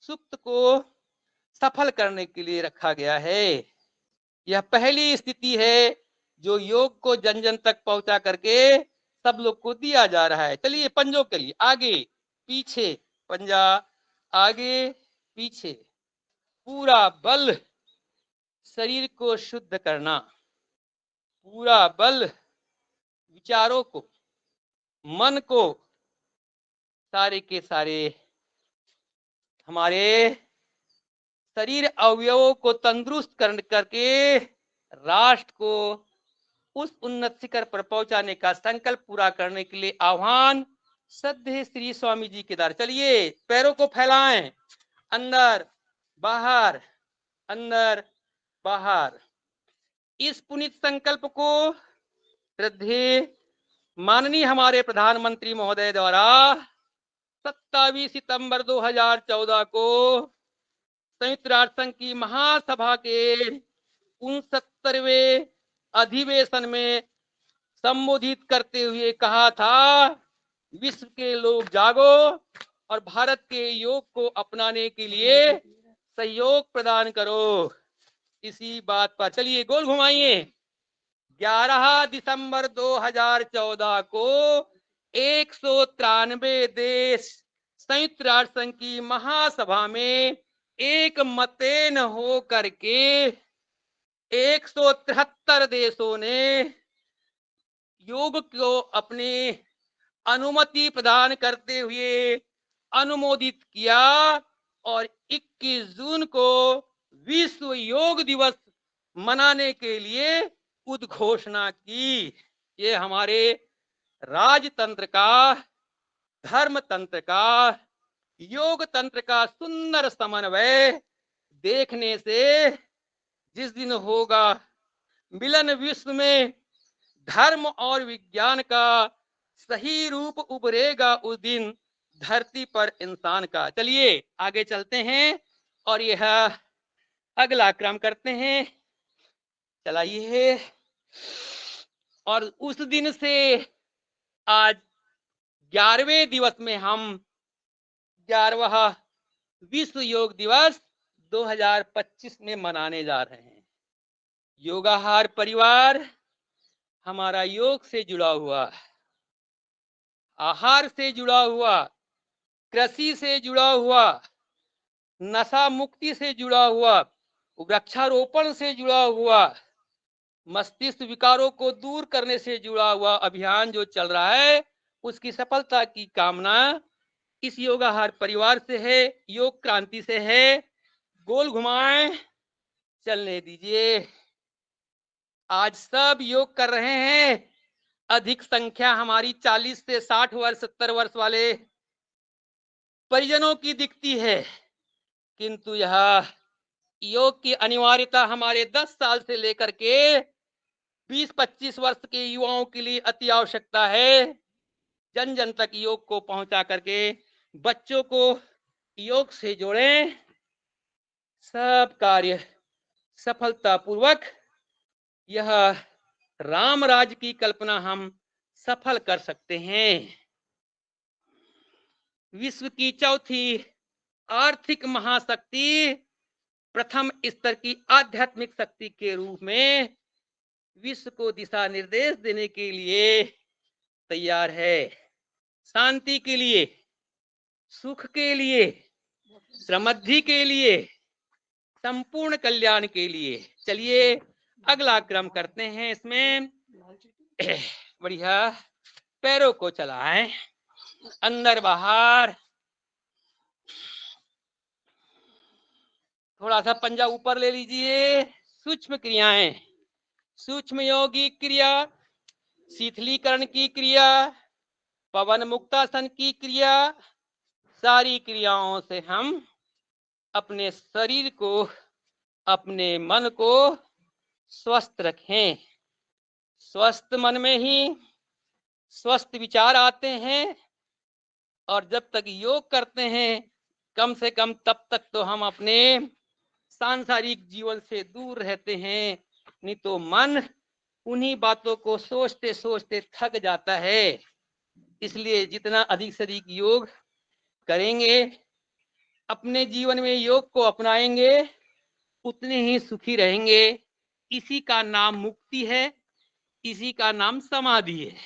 सुप्त को सफल करने के लिए रखा गया है। यह पहली स्थिति है जो योग को जन जन तक पहुंचा करके सब लोग को दिया जा रहा है। चलिए पंजों के लिए, आगे पीछे पंजा, आगे पीछे, पूरा बल शरीर को शुद्ध करना, पूरा बल विचारों को, मन को, सारे के सारे हमारे शरीर अवयवों को तंदुरुस्त करके राष्ट्र को उस उन्नत शिखर पर पहुंचाने का संकल्प पूरा करने के लिए आह्वान सद्य श्री स्वामी जी के द्वारा। चलिए पैरों को फैलाएं, अंदर बाहर, अंदर बाहर। इस पुनीत संकल्प को श्रद्धेय माननीय हमारे प्रधानमंत्री महोदय द्वारा 27 सितंबर 2014 को संयुक्त राष्ट्र संघ की महासभा के 69वें अधिवेशन में संबोधित करते हुए कहा था, विश्व के लोग जागो और भारत के योग को अपनाने के लिए सहयोग प्रदान करो। इसी बात पर चलिए गोल घुमाइए। 11 दिसंबर 2014 को 193 देश संयुक्त राष्ट्र संघ की महासभा में एक मतेन हो करके 173 देशों ने योग को अपनी अनुमति प्रदान करते हुए अनुमोदित किया और 21 जून को विश्व योग दिवस मनाने के लिए उद्घोषणा की। ये हमारे राजतंत्र का, धर्म तंत्र का, योग तंत्र का सुंदर समन्वय देखने से जिस दिन होगा मिलन, विश्व में धर्म और विज्ञान का सही रूप उभरेगा उस दिन धरती पर इंसान का। चलिए आगे चलते हैं और यह अगला क्रम करते हैं, चलाइए। और उस दिन से आज 11वें दिवस में हम 11वां विश्व योग दिवस 2025 में मनाने जा रहे हैं। योगाहार परिवार हमारा योग से जुड़ा हुआ, आहार से जुड़ा हुआ, कृषि से जुड़ा हुआ, नशा मुक्ति से जुड़ा हुआ, वृक्षारोपण से जुड़ा हुआ, मस्तिष्क विकारों को दूर करने से जुड़ा हुआ अभियान जो चल रहा है, उसकी सफलता की कामना इस योगाहार परिवार से है, योग क्रांति से है। गोल घुमाएं, चलने दीजिए। आज सब योग कर रहे हैं। अधिक संख्या हमारी 40 से 60 वर्ष 70 वर्ष वाले परिजनों की दिखती है, किंतु यह योग की अनिवार्यता हमारे 10 साल से लेकर के 20-25 वर्ष के युवाओं के लिए अति आवश्यकता है। जन जन तक योग को पहुंचा करके बच्चों को योग से जोड़ें। सब कार्य सफलतापूर्वक यह राम राज्य की कल्पना हम सफल कर सकते हैं। विश्व की चौथी आर्थिक महाशक्ति प्रथम स्तर की आध्यात्मिक शक्ति के रूप में विश्व को दिशा निर्देश देने के लिए तैयार है। शांति के लिए, सुख के लिए, समृद्धि के लिए, संपूर्ण कल्याण के लिए। चलिए अगला क्रम करते हैं। इसमें बढ़िया पैरों को चलाएं, अंदर बाहर, थोड़ा सा पंजा ऊपर ले लीजिए। सूक्ष्म क्रियाएं, सूक्ष्म योगिक क्रिया, शीतलीकरण की क्रिया, पवन मुक्तासन की क्रिया, सारी क्रियाओं से हम अपने शरीर को, अपने मन को स्वस्थ रखें। स्वस्थ मन में ही स्वस्थ विचार आते हैं, और जब तक योग करते हैं कम से कम तब तक तो हम अपने सांसारिक जीवन से दूर रहते हैं। नहीं तो मन उन्हीं बातों को सोचते सोचते थक जाता है। इसलिए जितना अधिक से अधिक योग करेंगे, अपने जीवन में योग को अपनाएंगे, उतने ही सुखी रहेंगे। इसी का नाम मुक्ति है, इसी का नाम समाधि है।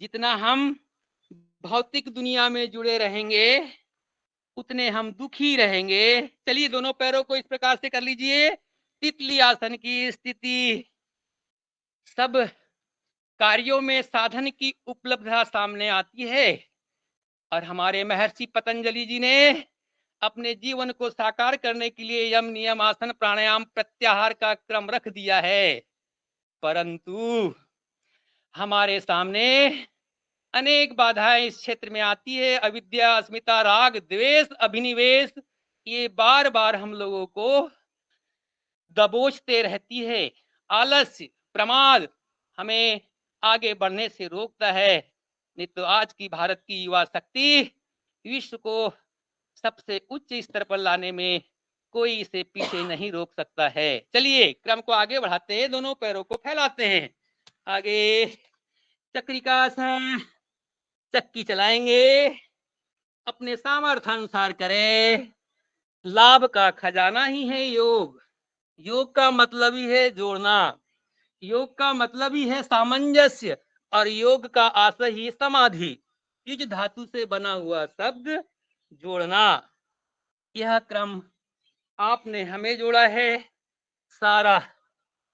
जितना हम भौतिक दुनिया में जुड़े रहेंगे उतने हम दुखी रहेंगे। चलिए दोनों पैरों को इस प्रकार से कर लीजिए, तितली आसन की स्थिति। सब कार्यों में साधन की उपलब्धता सामने आती है, और हमारे महर्षि पतंजलि जी ने अपने जीवन को साकार करने के लिए यम नियम आसन प्राणायाम प्रत्याहार का क्रम रख दिया है। परंतु हमारे सामने अनेक बाधाएं इस क्षेत्र में आती है। अविद्या, अस्मिता, राग, द्वेष, अभिनिवेश, ये बार बार हम लोगों को दबोचते रहती है। आलस्य, प्रमाद हमें आगे बढ़ने से रोकता है। नहीं तो आज की भारत की युवा शक्ति विश्व को सबसे उच्च स्तर पर लाने में कोई इसे पीछे नहीं रोक सकता है। चलिए क्रम को आगे बढ़ाते हैं, दोनों पैरों को फैलाते हैं आगे। चक्रिकासन, चक्की चलाएंगे, अपने सामर्थ्य अनुसार करें। लाभ का खजाना ही है योग। योग का मतलब ही है जोड़ना, योग का मतलब ही है सामंजस्य, और योग का आशय ही समाधि। इस धातु से बना हुआ शब्द जोड़ना। यह क्रम आपने हमें जोड़ा है, सारा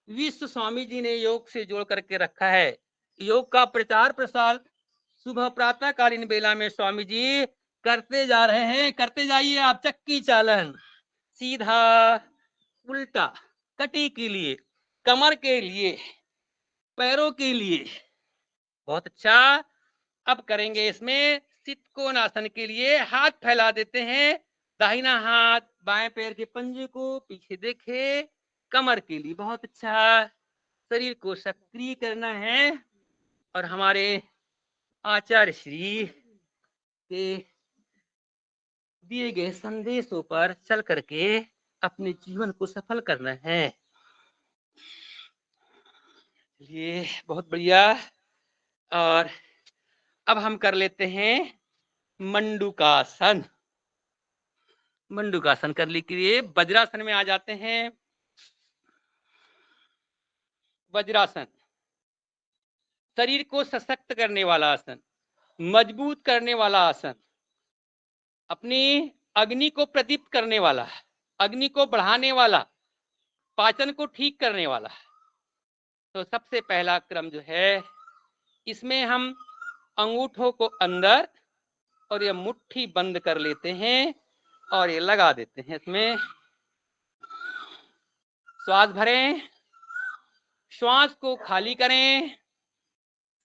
विश्व स्वामी जी ने योग से जोड़ करके रखा है। योग का प्रचार प्रसार सुबह प्रातःकालीन बेला में स्वामी जी करते जा रहे हैं। करते जाइए आप। चक्की चालन, सीधा उल्टा, कटी के लिए, कमर के लिए, पैरों के लिए। बहुत अच्छा। अब करेंगे इसमें सितकोन आसन के लिए। हाथ फैला देते हैं, दाहिना हाथ बाएं पैर के पंजे को पीछे देखे, कमर के लिए। बहुत अच्छा। शरीर को सक्रिय करना है, और हमारे आचार्य श्री के दिए गए संदेशों पर चल करके अपने जीवन को सफल करना है। ये बहुत बढ़िया। और अब हम कर लेते हैं मंडूकासन। मंडूकासन करने के लिए वज्रासन में आ जाते हैं। वज्रासन शरीर को सशक्त करने वाला आसन, मजबूत करने वाला आसन, अपनी अग्नि को प्रदीप्त करने वाला, अग्नि को बढ़ाने वाला, पाचन को ठीक करने वाला। तो सबसे पहला क्रम जो है, इसमें हम अंगूठों को अंदर और ये मुट्ठी बंद कर लेते हैं, और ये लगा देते हैं। इसमें श्वास भरें, श्वास को खाली करें,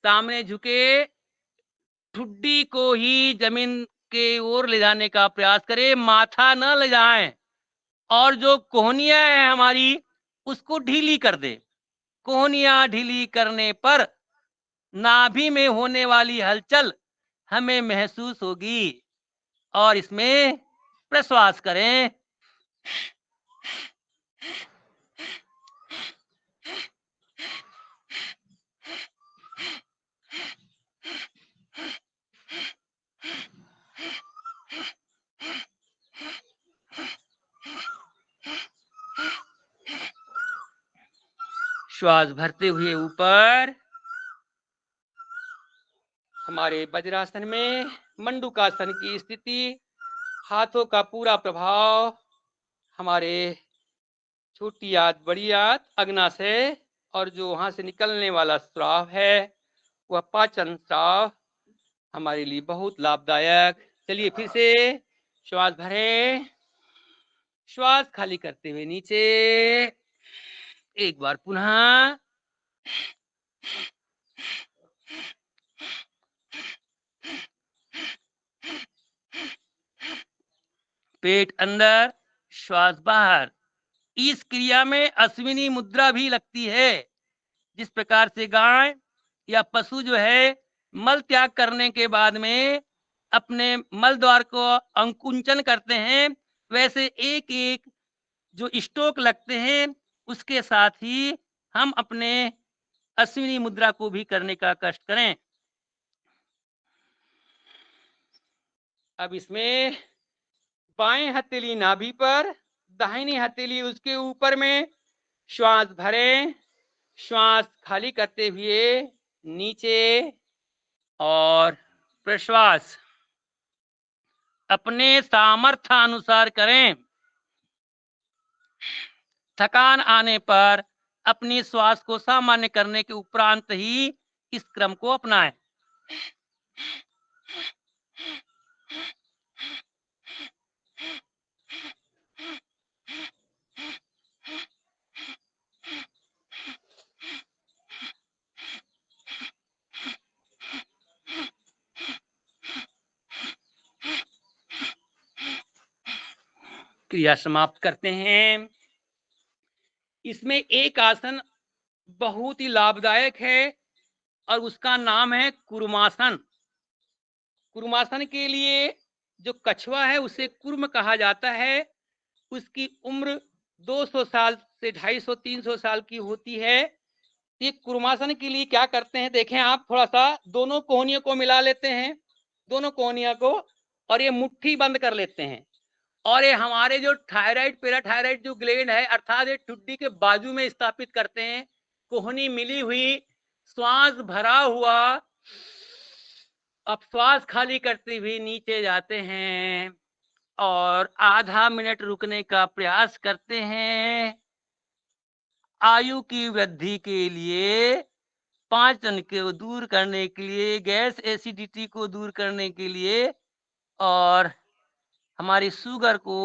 सामने झुके, ठुड्डी को ही जमीन के ओर ले जाने का प्रयास करें, माथा न ले जाएं। और जो कोहनियां है हमारी, उसको ढीली कर दे। कोहनियां ढीली करने पर नाभि में होने वाली हलचल हमें महसूस होगी। और इसमें प्रश्वास करें। श्वास भरते हुए ऊपर। हमारे वज्रासन में मंडूकासन की स्थिति, हाथों का पूरा प्रभाव हमारे छोटी आंत, बड़ी आंत, अग्नाशय, और जो वहां से निकलने वाला स्राव है वह पाचन स्राव हमारे लिए बहुत लाभदायक। चलिए फिर से श्वास भरें, श्वास खाली करते हुए नीचे। एक बार पुनः। पेट अंदर, श्वास बाहर। इस क्रिया में अश्विनी मुद्रा भी लगती है। जिस प्रकार से गाय या पशु जो है मल त्याग करने के बाद में अपने मल द्वार को अंकुंचन करते हैं, वैसे एक एक जो स्ट्रोक लगते हैं उसके साथ ही हम अपने अश्विनी मुद्रा को भी करने का कष्ट करें। अब इसमें बाएं हथेली नाभि पर, दाहिनी हथेली उसके ऊपर में श्वास भरें, श्वास खाली करते हुए नीचे और प्रश्वास अपने सामर्थ्य अनुसार करें। थकान आने पर अपनी श्वास को सामान्य करने के उपरांत ही इस क्रम को अपनाएं। क्रिया समाप्त करते हैं। इसमें एक आसन बहुत ही लाभदायक है और उसका नाम है कुर्मासन। कुर्मासन के लिए जो कछुआ है उसे कुर्म कहा जाता है। उसकी उम्र 200 साल से 250-300 साल की होती है। ये कुर्मासन के लिए क्या करते हैं देखें आप, थोड़ा सा दोनों कोहनियों को मिला लेते हैं, दोनों कोहनियों को, और ये मुट्ठी बंद कर लेते हैं। और ये हमारे जो थायराइड पैराथायराइड जो ग्लैंड है अर्थात ये ठुड्डी के बाजू में स्थापित करते हैं। कोहनी मिली हुई, श्वास भरा हुआ, अब श्वास खाली करते हुए नीचे जाते हैं और आधा मिनट रुकने का प्रयास करते हैं। आयु की वृद्धि के लिए, पाचन को दूर करने के लिए, गैस एसिडिटी को दूर करने के लिए और हमारी शुगर को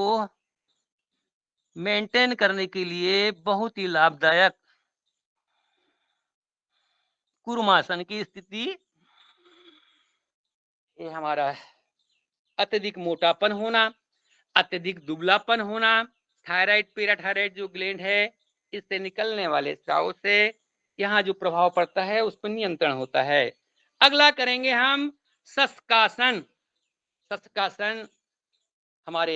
मेंटेन करने के लिए बहुत ही लाभदायक कुर्मासन की स्थिति। ये हमारा अत्यधिक मोटापन होना, अत्यधिक दुबलापन होना, थायराइड पैराथायराइड जो ग्लैंड है इससे निकलने वाले स्राव से यहाँ जो प्रभाव पड़ता है उस पर नियंत्रण होता है। अगला करेंगे हम शशकासन। शशकासन हमारे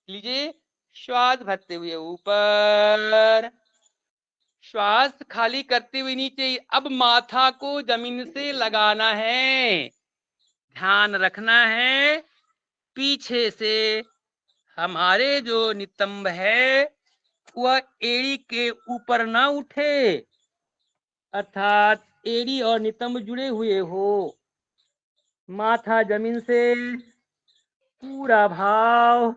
लीजिए, श्वास भरते हुए ऊपर, श्वास खाली करते हुए नीचे। अब माथा को जमीन से लगाना है, ध्यान रखना है पीछे से हमारे जो नितंब है वह एड़ी के ऊपर ना उठे, अर्थात एड़ी और नितंब जुड़े हुए हो। माथा जमीन से, पूरा भाव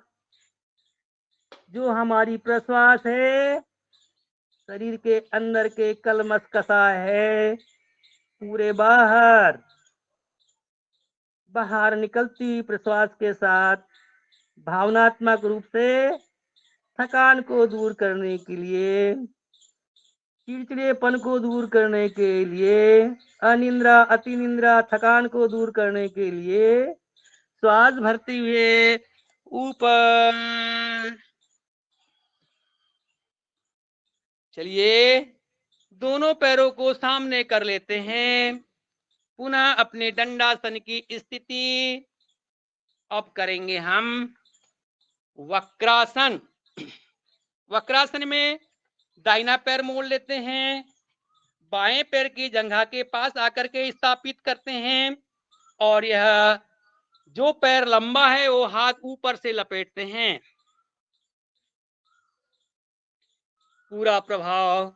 जो हमारी प्रश्वास है शरीर के अंदर के कलमश कसा है पूरे बाहर, बाहर निकलती प्रश्वास के साथ भावनात्मक रूप से थकान को दूर करने के लिए, चिड़चिड़ेपन को दूर करने के लिए, अनिद्रा अतिनिद्रा थकान को दूर करने के लिए श्वास भरते हुए ऊपर। चलिए दोनों पैरों को सामने कर लेते हैं, पुनः अपने दंडासन की स्थिति। अब करेंगे हम वक्रासन। वक्रासन में दाहिना पैर मोड़ लेते हैं, बाएं पैर की जंघा के पास आकर के स्थापित करते हैं और यह जो पैर लंबा है वो हाथ ऊपर से लपेटते हैं। पूरा प्रभाव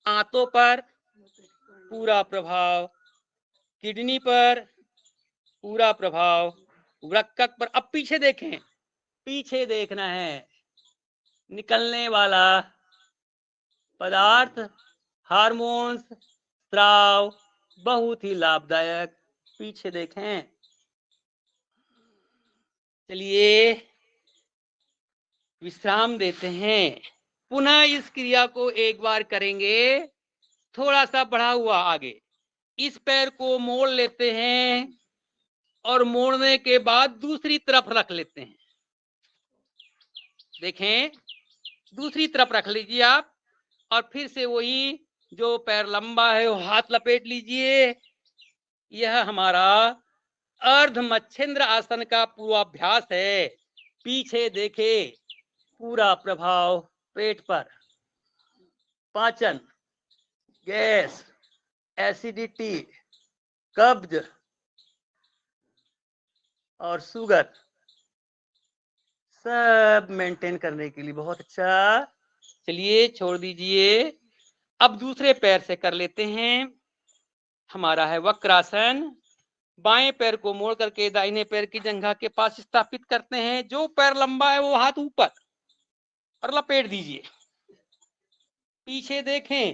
आंतों पर, पूरा प्रभाव किडनी पर, पूरा प्रभाव वृक्क पर। अब पीछे देखें, पीछे देखना है, निकलने वाला पदार्थ, हार्मोन्स, स्राव बहुत ही लाभदायक। पीछे देखें। चलिए विश्राम देते हैं, पुनः इस क्रिया को एक बार करेंगे, थोड़ा सा बढ़ा हुआ आगे। इस पैर को मोड़ लेते हैं और मोड़ने के बाद दूसरी तरफ रख लेते हैं। देखें, दूसरी तरफ रख लीजिए आप और फिर से वही जो पैर लंबा है वो हाथ लपेट लीजिए। यह हमारा अर्ध मच्छिंद्र आसन का पूर्वाभ्यास है। पीछे देखे, पूरा प्रभाव पेट पर, पाचन, गैस, एसिडिटी, कब्ज और शुगर सब मेंटेन करने के लिए बहुत अच्छा। चलिए छोड़ दीजिए। अब दूसरे पैर से कर लेते हैं। हमारा है वक्रासन। बाएं पैर को मोड़ करके दाहिने पैर की जंघा के पास स्थापित करते हैं। जो पैर लंबा है वो हाथ ऊपर और लपेट दीजिए। पीछे देखें,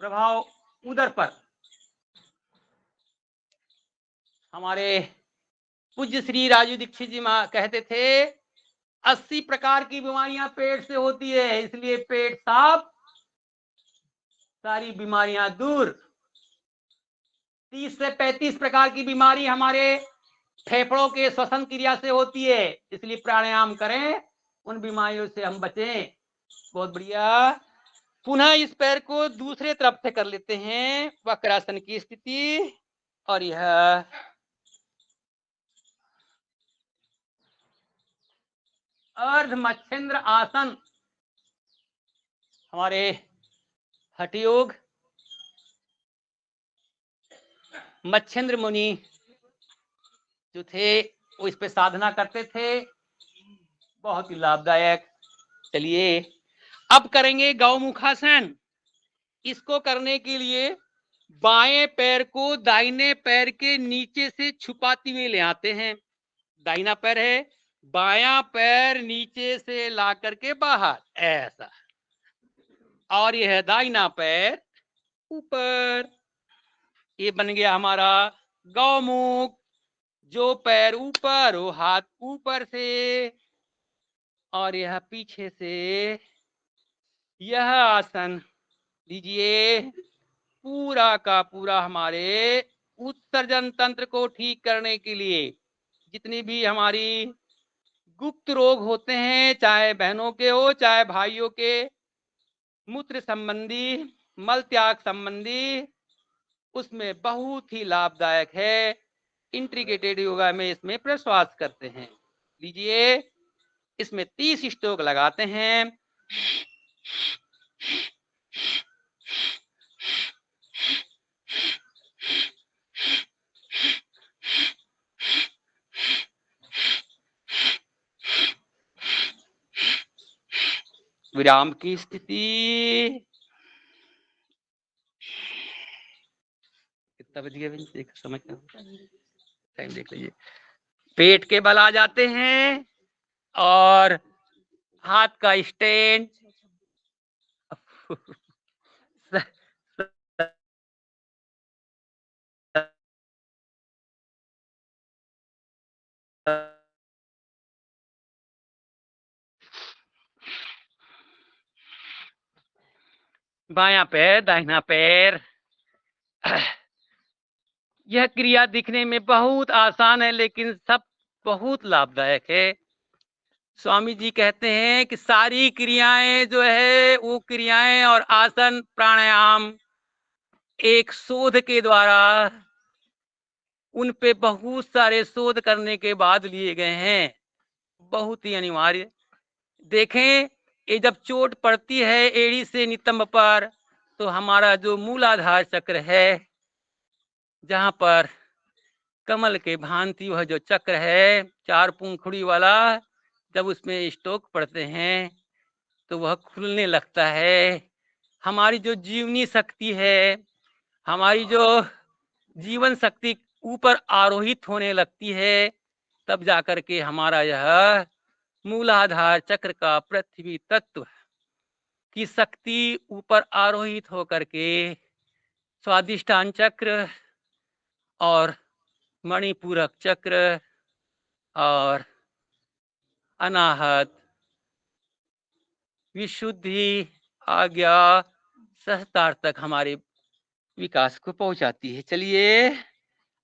प्रभाव उदर पर। हमारे पूज्य श्री राजू दीक्षित जी कहते थे 80 प्रकार की बीमारियां पेट से होती है, इसलिए पेट साफ, सारी बीमारियां दूर। 30 से 35 प्रकार की बीमारी हमारे फेफड़ों के श्वसन क्रिया से होती है, इसलिए प्राणायाम करें, उन बीमारियों से हम बचें। बहुत बढ़िया। पुनः इस पैर को दूसरे तरफ से कर लेते हैं, वक्रासन की स्थिति। और यह अर्ध मच्छिंद्र आसन, हमारे हठ योग मच्छिंद्र मुनि जो थे वो इस पे साधना करते थे, बहुत ही लाभदायक। चलिए अब करेंगे गौमुखासन। इसको करने के लिए बाएं पैर को दाहिने पैर के नीचे से छुपाते हुए ले आते हैं। दाहिना पैर है, बायां पैर नीचे से ला करके बाहर, ऐसा। और यह है दाहिना पैर ऊपर। ये बन गया हमारा गौमुख। जो पैर ऊपर वो हाथ ऊपर से, और यह पीछे से। यह आसन लीजिए, पूरा का पूरा हमारे उत्सर्जन तंत्र को ठीक करने के लिए, जितनी भी हमारी गुप्त रोग होते हैं, चाहे बहनों के हो चाहे भाइयों के, मूत्र संबंधी, मल त्याग संबंधी, उसमें बहुत ही लाभदायक है। इंटीग्रेटेड योगा में इसमें प्रश्वास करते हैं। लीजिए, इसमें 30 स्ट्रोक लगाते हैं। विराम की स्थिति। कितना बज गया? देख समझ टाइम देख लीजिए। पेट के बल आ जाते हैं और हाथ का स्टैंड, बायां पैर दाहिना पैर। यह क्रिया दिखने में बहुत आसान है लेकिन सब बहुत लाभदायक है। स्वामी जी कहते हैं कि सारी क्रियाएं जो है वो क्रियाएं और आसन प्राणायाम एक शोध के द्वारा, उन पे बहुत सारे शोध करने के बाद लिए गए हैं। बहुत ही अनिवार्य। देखें, ये जब चोट पड़ती है एड़ी से नितंब पर, तो हमारा जो मूलाधार चक्र है, जहां पर कमल के भांति वह जो चक्र है 4 पंखुड़ी वाला, जब उसमें स्ट्रोक पड़ते हैं तो वह खुलने लगता है। हमारी जो जीवनी शक्ति है, हमारी जो जीवन शक्ति ऊपर आरोहित होने लगती है, तब जाकर के हमारा यह मूलाधार चक्र का पृथ्वी तत्व की शक्ति ऊपर आरोहित होकर के स्वादिष्टान चक्र और मणिपूरक चक्र और अनाहत, विशुद्धि, आज्ञा, सहस्त्रार तक हमारे विकास को पहुंचाती है। चलिए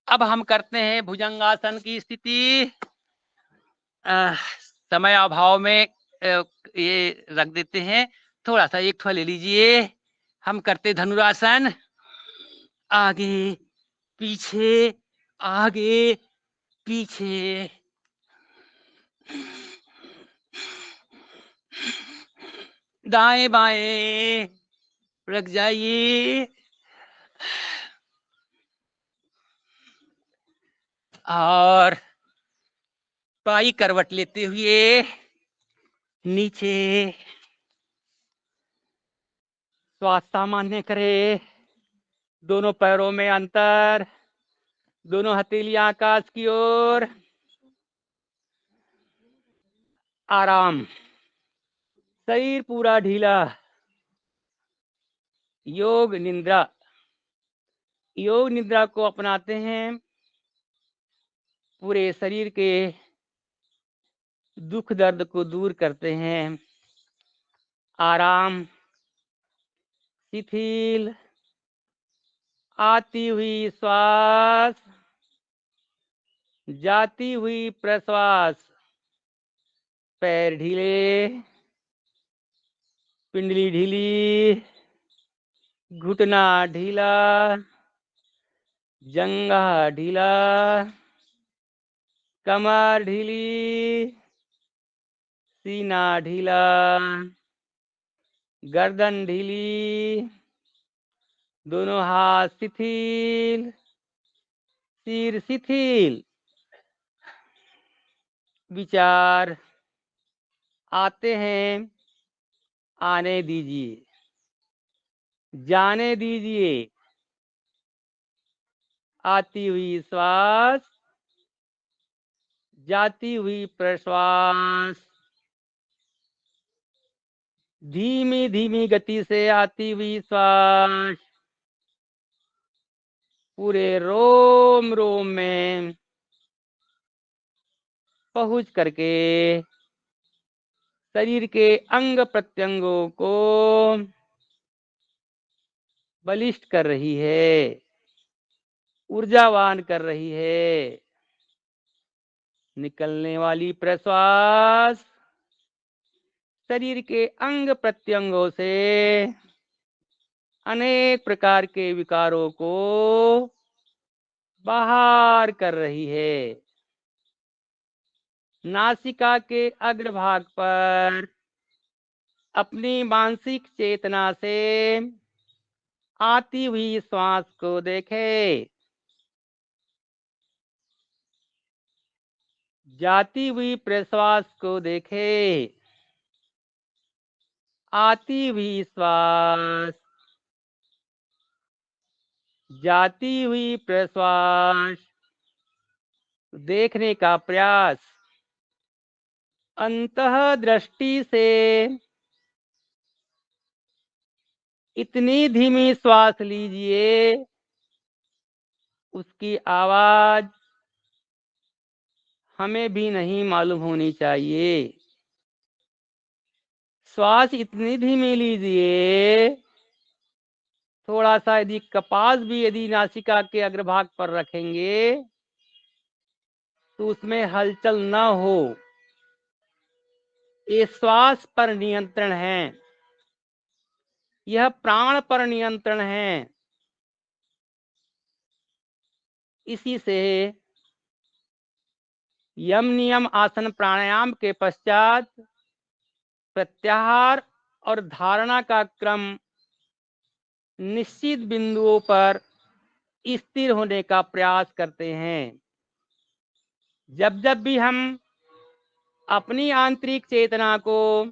अब हम करते हैं भुजंगासन की स्थिति। समय अभाव में ये रख देते हैं। थोड़ा सा एक थोड़ा ले लीजिए। हम करते धनुरासन, आगे पीछे, आगे पीछे। दाएं बाएं रख जाइए और पाई करवट लेते हुए नीचे, श्वास सामान्य करें। दोनों पैरों में अंतर, दोनों हथेलियां आकाश की ओर। आराम, शरीर पूरा ढीला। योग निद्रा, योग निद्रा को अपनाते हैं। पूरे शरीर के दुख दर्द को दूर करते हैं। आराम, शिथिल, आती हुई श्वास, जाती हुई प्रश्वास। पैर ढीले, पिंडली ढीली, घुटना ढीला, जंघा ढीला, कमर ढीली, सीना ढीला, गर्दन ढीली, दोनों हाथ शिथिल, सिर शिथिल। विचार आते हैं, आने दीजिए, जाने दीजिए। आती हुई श्वास, जाती हुई प्रश्वास। धीमी धीमी गति से आती हुई श्वास पूरे रोम रोम में पहुंच करके शरीर के अंग प्रत्यंगों को बलिष्ठ कर रही है, ऊर्जावान कर रही है। निकलने वाली प्रश्वास शरीर के अंग प्रत्यंगों से अनेक प्रकार के विकारों को बाहर कर रही है। नासिका के अग्रभाग पर अपनी मानसिक चेतना से आती हुई श्वास को देखें, जाती हुई प्रश्वास को देखें। आती हुई श्वास, जाती हुई प्रश्वास देखने का प्रयास। अंतः दृष्टि से इतनी धीमी श्वास लीजिए, उसकी आवाज हमें भी नहीं मालूम होनी चाहिए। श्वास इतनी धीमी लीजिए, थोड़ा सा यदि कपास भी यदि नासिका के अग्रभाग पर रखेंगे तो उसमें हलचल न हो। ये श्वास पर नियंत्रण है, यह प्राण पर नियंत्रण है। इसी से यम नियम आसन प्राणायाम के पश्चात प्रत्याहार और धारणा का क्रम निश्चित बिंदुओं पर स्थिर होने का प्रयास करते हैं। जब जब भी हम अपनी आंतरिक चेतना को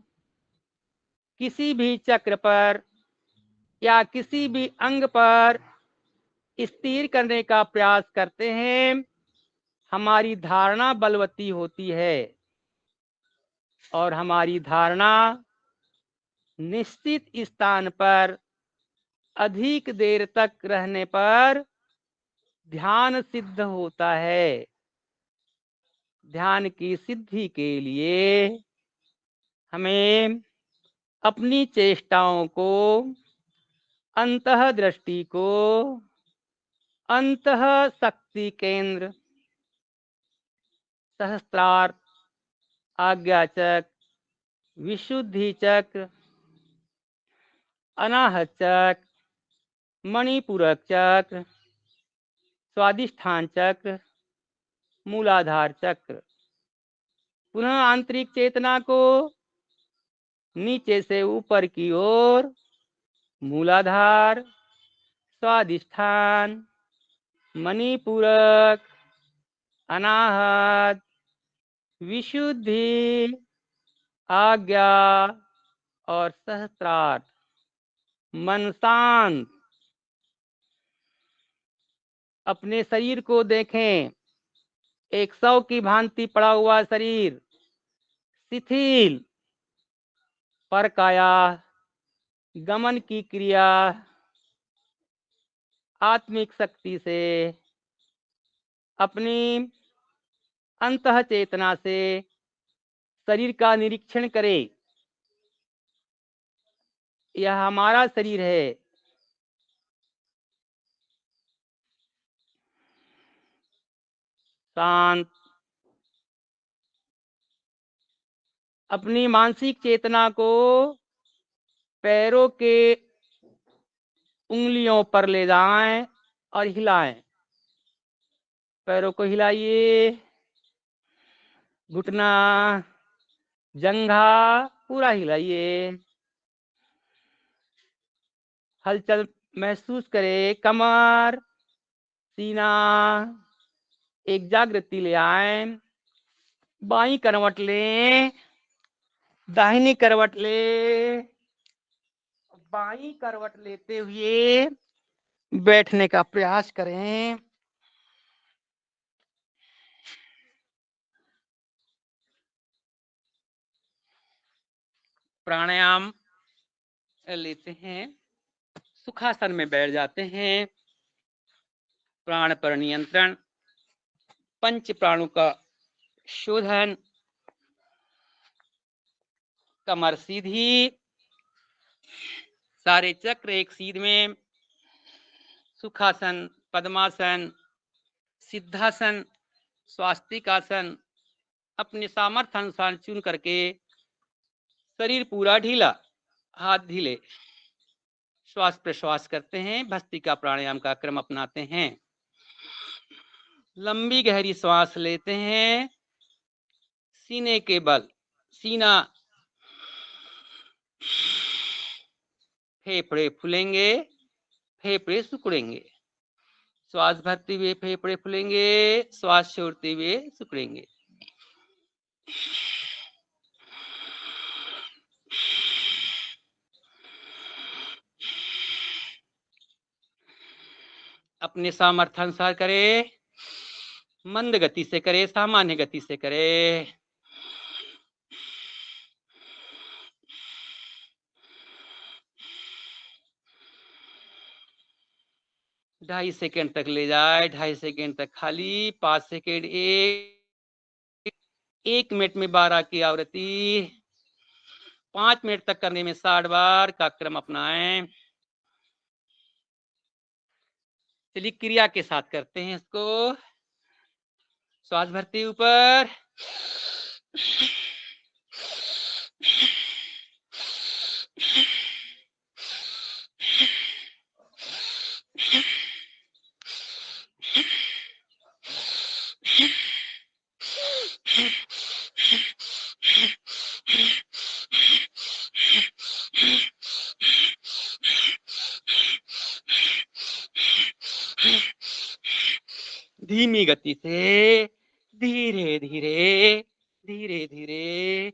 किसी भी चक्र पर या किसी भी अंग पर स्थिर करने का प्रयास करते हैं, हमारी धारणा बलवती होती है और हमारी धारणा निश्चित स्थान पर अधिक देर तक रहने पर ध्यान सिद्ध होता है। ध्यान की सिद्धि के लिए हमें अपनी चेष्टाओं को, अंतः दृष्टि को, अंतः शक्ति केंद्र सहस्त्रार आज्ञा चक्र, विशुद्धि चक्र, अनाहत चक्र, मणिपूरक चक्र, स्वादिष्ठान चक्र, मूलाधार चक्र। पुनः आंतरिक चेतना को नीचे से ऊपर की ओर मूलाधार, स्वादिष्ठान, मणिपूरक, अनाहत, विशुद्धि, आज्ञा और सहस्त्रार्थ। मन शांत। अपने शरीर को देखें, एक शव की भांति पड़ा हुआ शरीर, शिथिल, पर काया, गमन की क्रिया आत्मिक शक्ति से अपनी अंतः चेतना से शरीर का निरीक्षण करें। यह हमारा शरीर है। शांत। अपनी मानसिक चेतना को पैरों के उंगलियों पर ले जाएं और हिलाएं। पैरों को हिलाइए, घुटना, जंघा पूरा हिलाइए। हलचल महसूस करें। कमर, सीना, एक जागृति ले आए। बाईं करवट लें, दाहिनी करवट ले। बाईं करवट लेते हुए बैठने का प्रयास करें। प्राणायाम लेते हैं, सुखासन में बैठ जाते हैं। प्राण पर नियंत्रण, पंच प्राणों का शोधन, कमर सीधी, सारे चक्र एक सीध में। सुखासन, पद्मासन, सिद्धासन, स्वास्तिकासन अपने सामर्थ्य अनुसार चुन करके शरीर पूरा ढीला, हाथ ढीले, श्वास प्रश्वास करते हैं। भस्त्रिका प्राणायाम का क्रम अपनाते हैं। लंबी गहरी श्वास लेते हैं। सीने के बल, सीना, फेफड़े फूलेंगे, फेफड़े सिकुड़ेंगे। श्वास भरते हुए फेफड़े फूलेंगे, श्वास छोड़ते हुए सिकुड़ेंगे। अपने सामर्थ्य अनुसार करें। मंद गति से करें, सामान्य गति से करें। ढाई सेकेंड तक ले जाए, 2.5 सेकेंड तक खाली, 5 सेकेंड, 1 मिनट में 12 की आवृत्ति, 5 मिनट तक करने में 60 बार का क्रम अपनाएं। चलिए क्रिया के साथ करते हैं इसको। श्वास भरते ऊपर, धीमी गति से, धीरे धीरे, धीरे धीरे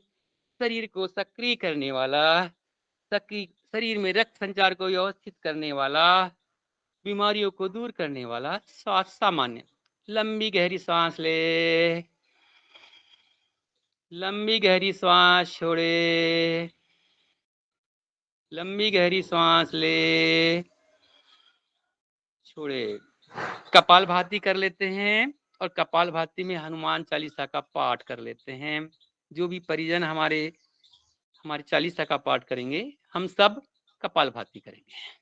शरीर को सक्रिय करने वाला, सक्रिय शरीर में रक्त संचार को व्यवस्थित करने वाला, बीमारियों को दूर करने वाला श्वास सामान्य। लंबी गहरी सांस ले, लंबी गहरी सांस छोड़े, लंबी गहरी सांस ले, छोड़े। कपालभाति कर लेते हैं और कपालभाति में हनुमान चालीसा का पाठ कर लेते हैं। जो भी परिजन हमारे चालीसा का पाठ करेंगे, हम सब कपालभाति करेंगे।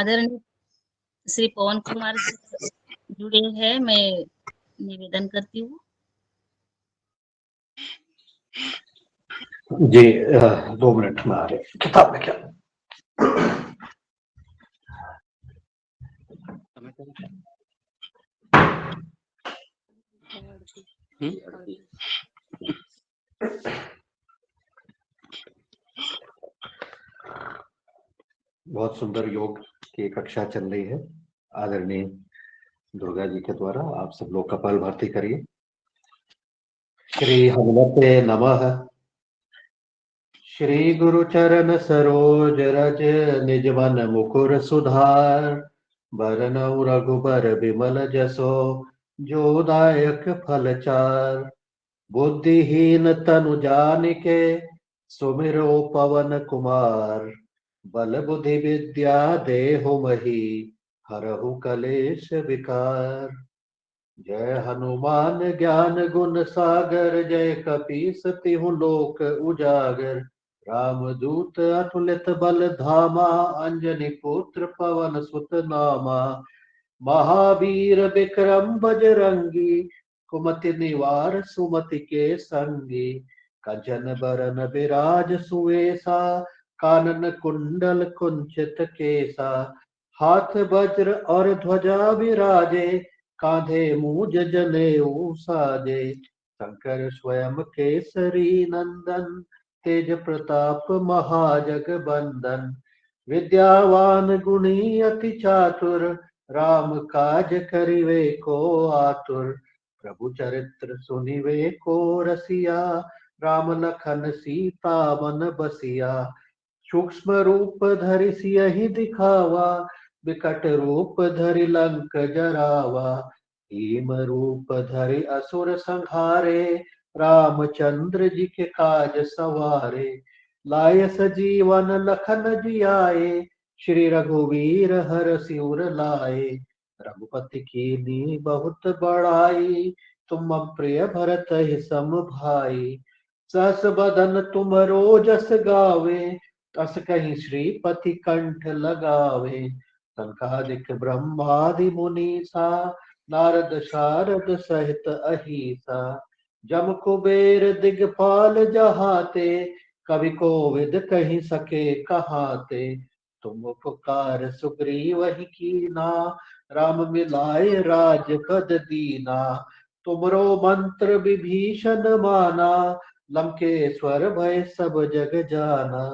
आदरणीय श्री पवन कुमार जी जुड़े हैं, मैं निवेदन करती हूँ। जी 2 मिनट में आ रहे। किताब में क्या बहुत सुंदर योग की कक्षा चल रही है आदरणीय दुर्गा जी के द्वारा। आप सब लोग कपालभाति करिए। श्री हनुमते नमः। श्री गुरु चरण सरोज रज निज मन मुकुर सुधार। बरनउँ रघुबर बिमल जसो जो दायक फल चार। बुद्धिहीन तनु जानिके सुमिरो पवन कुमार। बल बुद्धि विद्या देहु मही हरहु कलेश विकार। जय हनुमान ज्ञान गुण सागर जय कपीस तिहु लोक उजागर। रामदूत अतुलित बल धामा अंजनी पुत्र पवन सुत नामा। महावीर विक्रम बजरंगी कुमति निवार सुमति के संगी। कंचन बरन विराज सुवेसा कानन कुंडल कुंचित केसा। हाथ वज्र और ध्वजा विराजे कांधे मूज जनेऊ साजे। शंकर स्वयं केसरी नंदन तेज प्रताप महाजगबंदन। विद्यावान गुणी अति चातुर राम काज करिवे को आतुर। प्रभु चरित्र सुनिवे को रसिया राम लखन सीता मन बसिया। सूक्ष्म रूप धरि सियहि दिखावा विकट रूप धरि लंक जरावा। भीम रूप धरि असुर संहारे रामचंद्र जी के काज सवारे। लाय सजीवन लखन जियाए श्री रघुवीर हर सिर लाए। रघुपति कीन्ही बहुत बड़ाई तुम प्रिय भरत ही सम भाई। सहस बदन तुम रोजस गावे अस कहीं श्रीपति कंठ लगावे। संकादिक ब्रह्मादि मुनीसा नारद शारद सहित अहिसा। जम कुबेर दिगपाल जहाते कवि कोविद कहि सके कहाते। तुम उपकार सुग्रीव ही कीना राम मिलाए राजपद दीना। तुमरो मंत्र विभीषण माना लंकेश्वर भय सब जग जाना।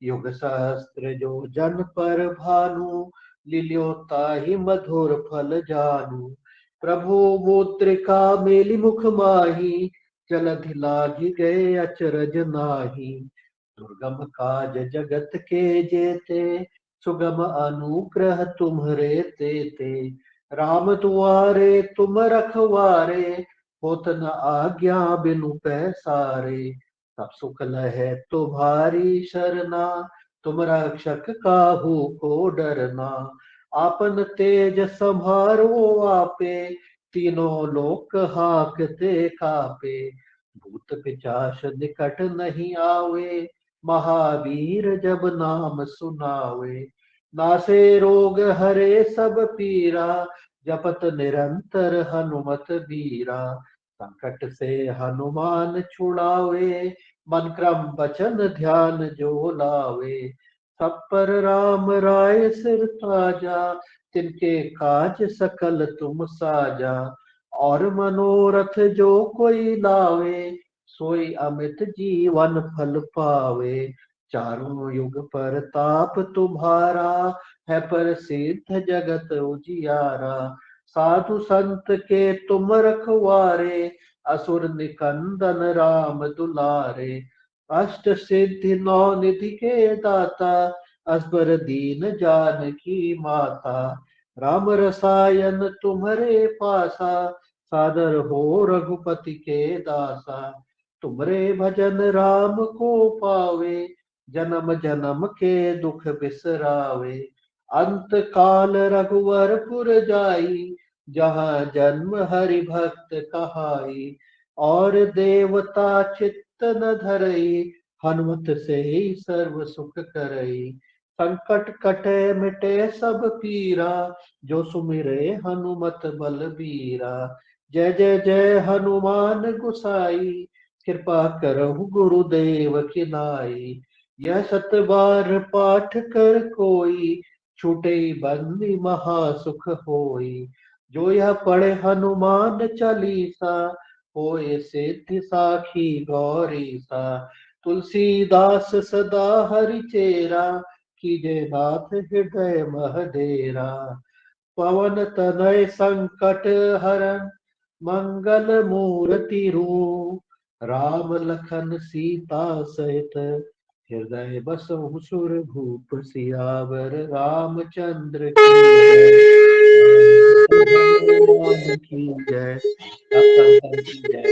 युग सहस्त्र जो जन पर भानु लिलियो ताहि मधुर फल जानू। प्रभु मुद्रिका मेलि मुख माही जलधि लागी गए अचरज नाही। दुर्गम काज जगत के जेते सुगम अनुग्रह तुम्हरे तेते। राम दुआरे तुम रखवारे होत न आज्ञा बिनु पैसारे। सब सुख लहे तुम्हारी शरणा तुम रक्षक काहू को डरना। आपन तेज संभारो आपे तीनों लोक हाकते कापे। भूत पिशाच निकट नहीं आवे महावीर जब नाम सुनावे। नासे रोग हरे सब पीरा जपत निरंतर हनुमत बीरा। संकट से हनुमान छुड़ावे मन क्रम वचन ध्यान जो लावे। सब पर राम राय सिर ताजा तिनके काज सकल तुम साजा। और मनोरथ जो कोई लावे सोई अमित जीवन फल पावे। चारों युग पर ताप तुम्हारा है प्रसिद्ध जगत उजियारा। साधु संत के तुम रखवारे असुर निकंदन राम दुलारे। अष्ट सिद्धि नौ निधि के दाता असबर दीन जानकी माता। राम रसायन तुम्हारे पासा सादर हो रघुपति के दासा। तुमरे भजन राम को पावे जन्म जन्म के दुख बिसरावे। अंत काल रघुवरपुर जाई जहाँ जन्म हरि भक्त कहाई। और देवता चित्त न धरई हनुमत से ही सर्व सुख करई। संकट कटे मिटे सब पीरा, जो सुमिरे हनुमत बलबीरा। जय जय जय हनुमान गुसाई, कृपा करहु गुरुदेव की नाई। यह सत बार पाठ कर कोई, छूटे बंदी महासुख होई। जो यह पढ़े हनुमान चालीसा, होए सिद्धि साखी गौरी सा। तुलसीदास सदा हरि चेरा, कीजे नाथ हृदय महडेरा। पवन तनय संकट हरन, मंगल मूर्ति रूप। राम लखन सीता सहित, हृदय बसहु सुर भूप। सियावर रामचंद्र की जय, हनुमान की जय, शंकर की जय,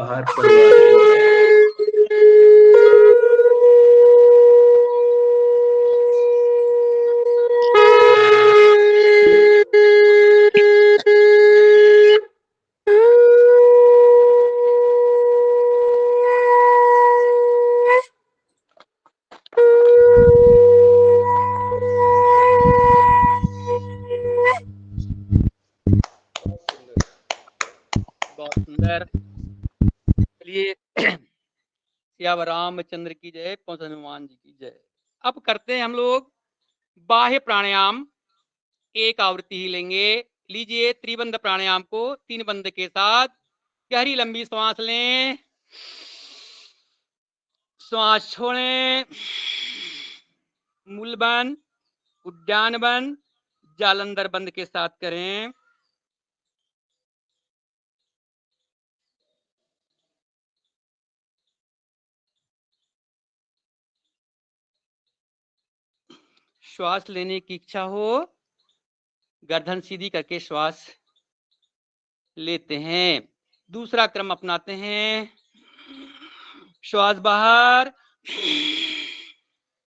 हर परिवार की जय। बहुत सुंदर। चलिए, सियावर रामचंद्र की जय, पवन हनुमान जी की जय। अब करते हैं हम लोग बाह्य प्राणायाम, एक आवृत्ति ही लेंगे। लीजिए त्रिबंध प्राणायाम को 3 बंद के साथ गहरी लंबी श्वास लें, श्वास छोड़ें, मूल बंद, उद्यान बंद, जालंधर बंद के साथ करें। श्वास लेने की इच्छा हो, गर्दन सीधी करके श्वास लेते हैं। दूसरा क्रम अपनाते हैं, श्वास बाहर,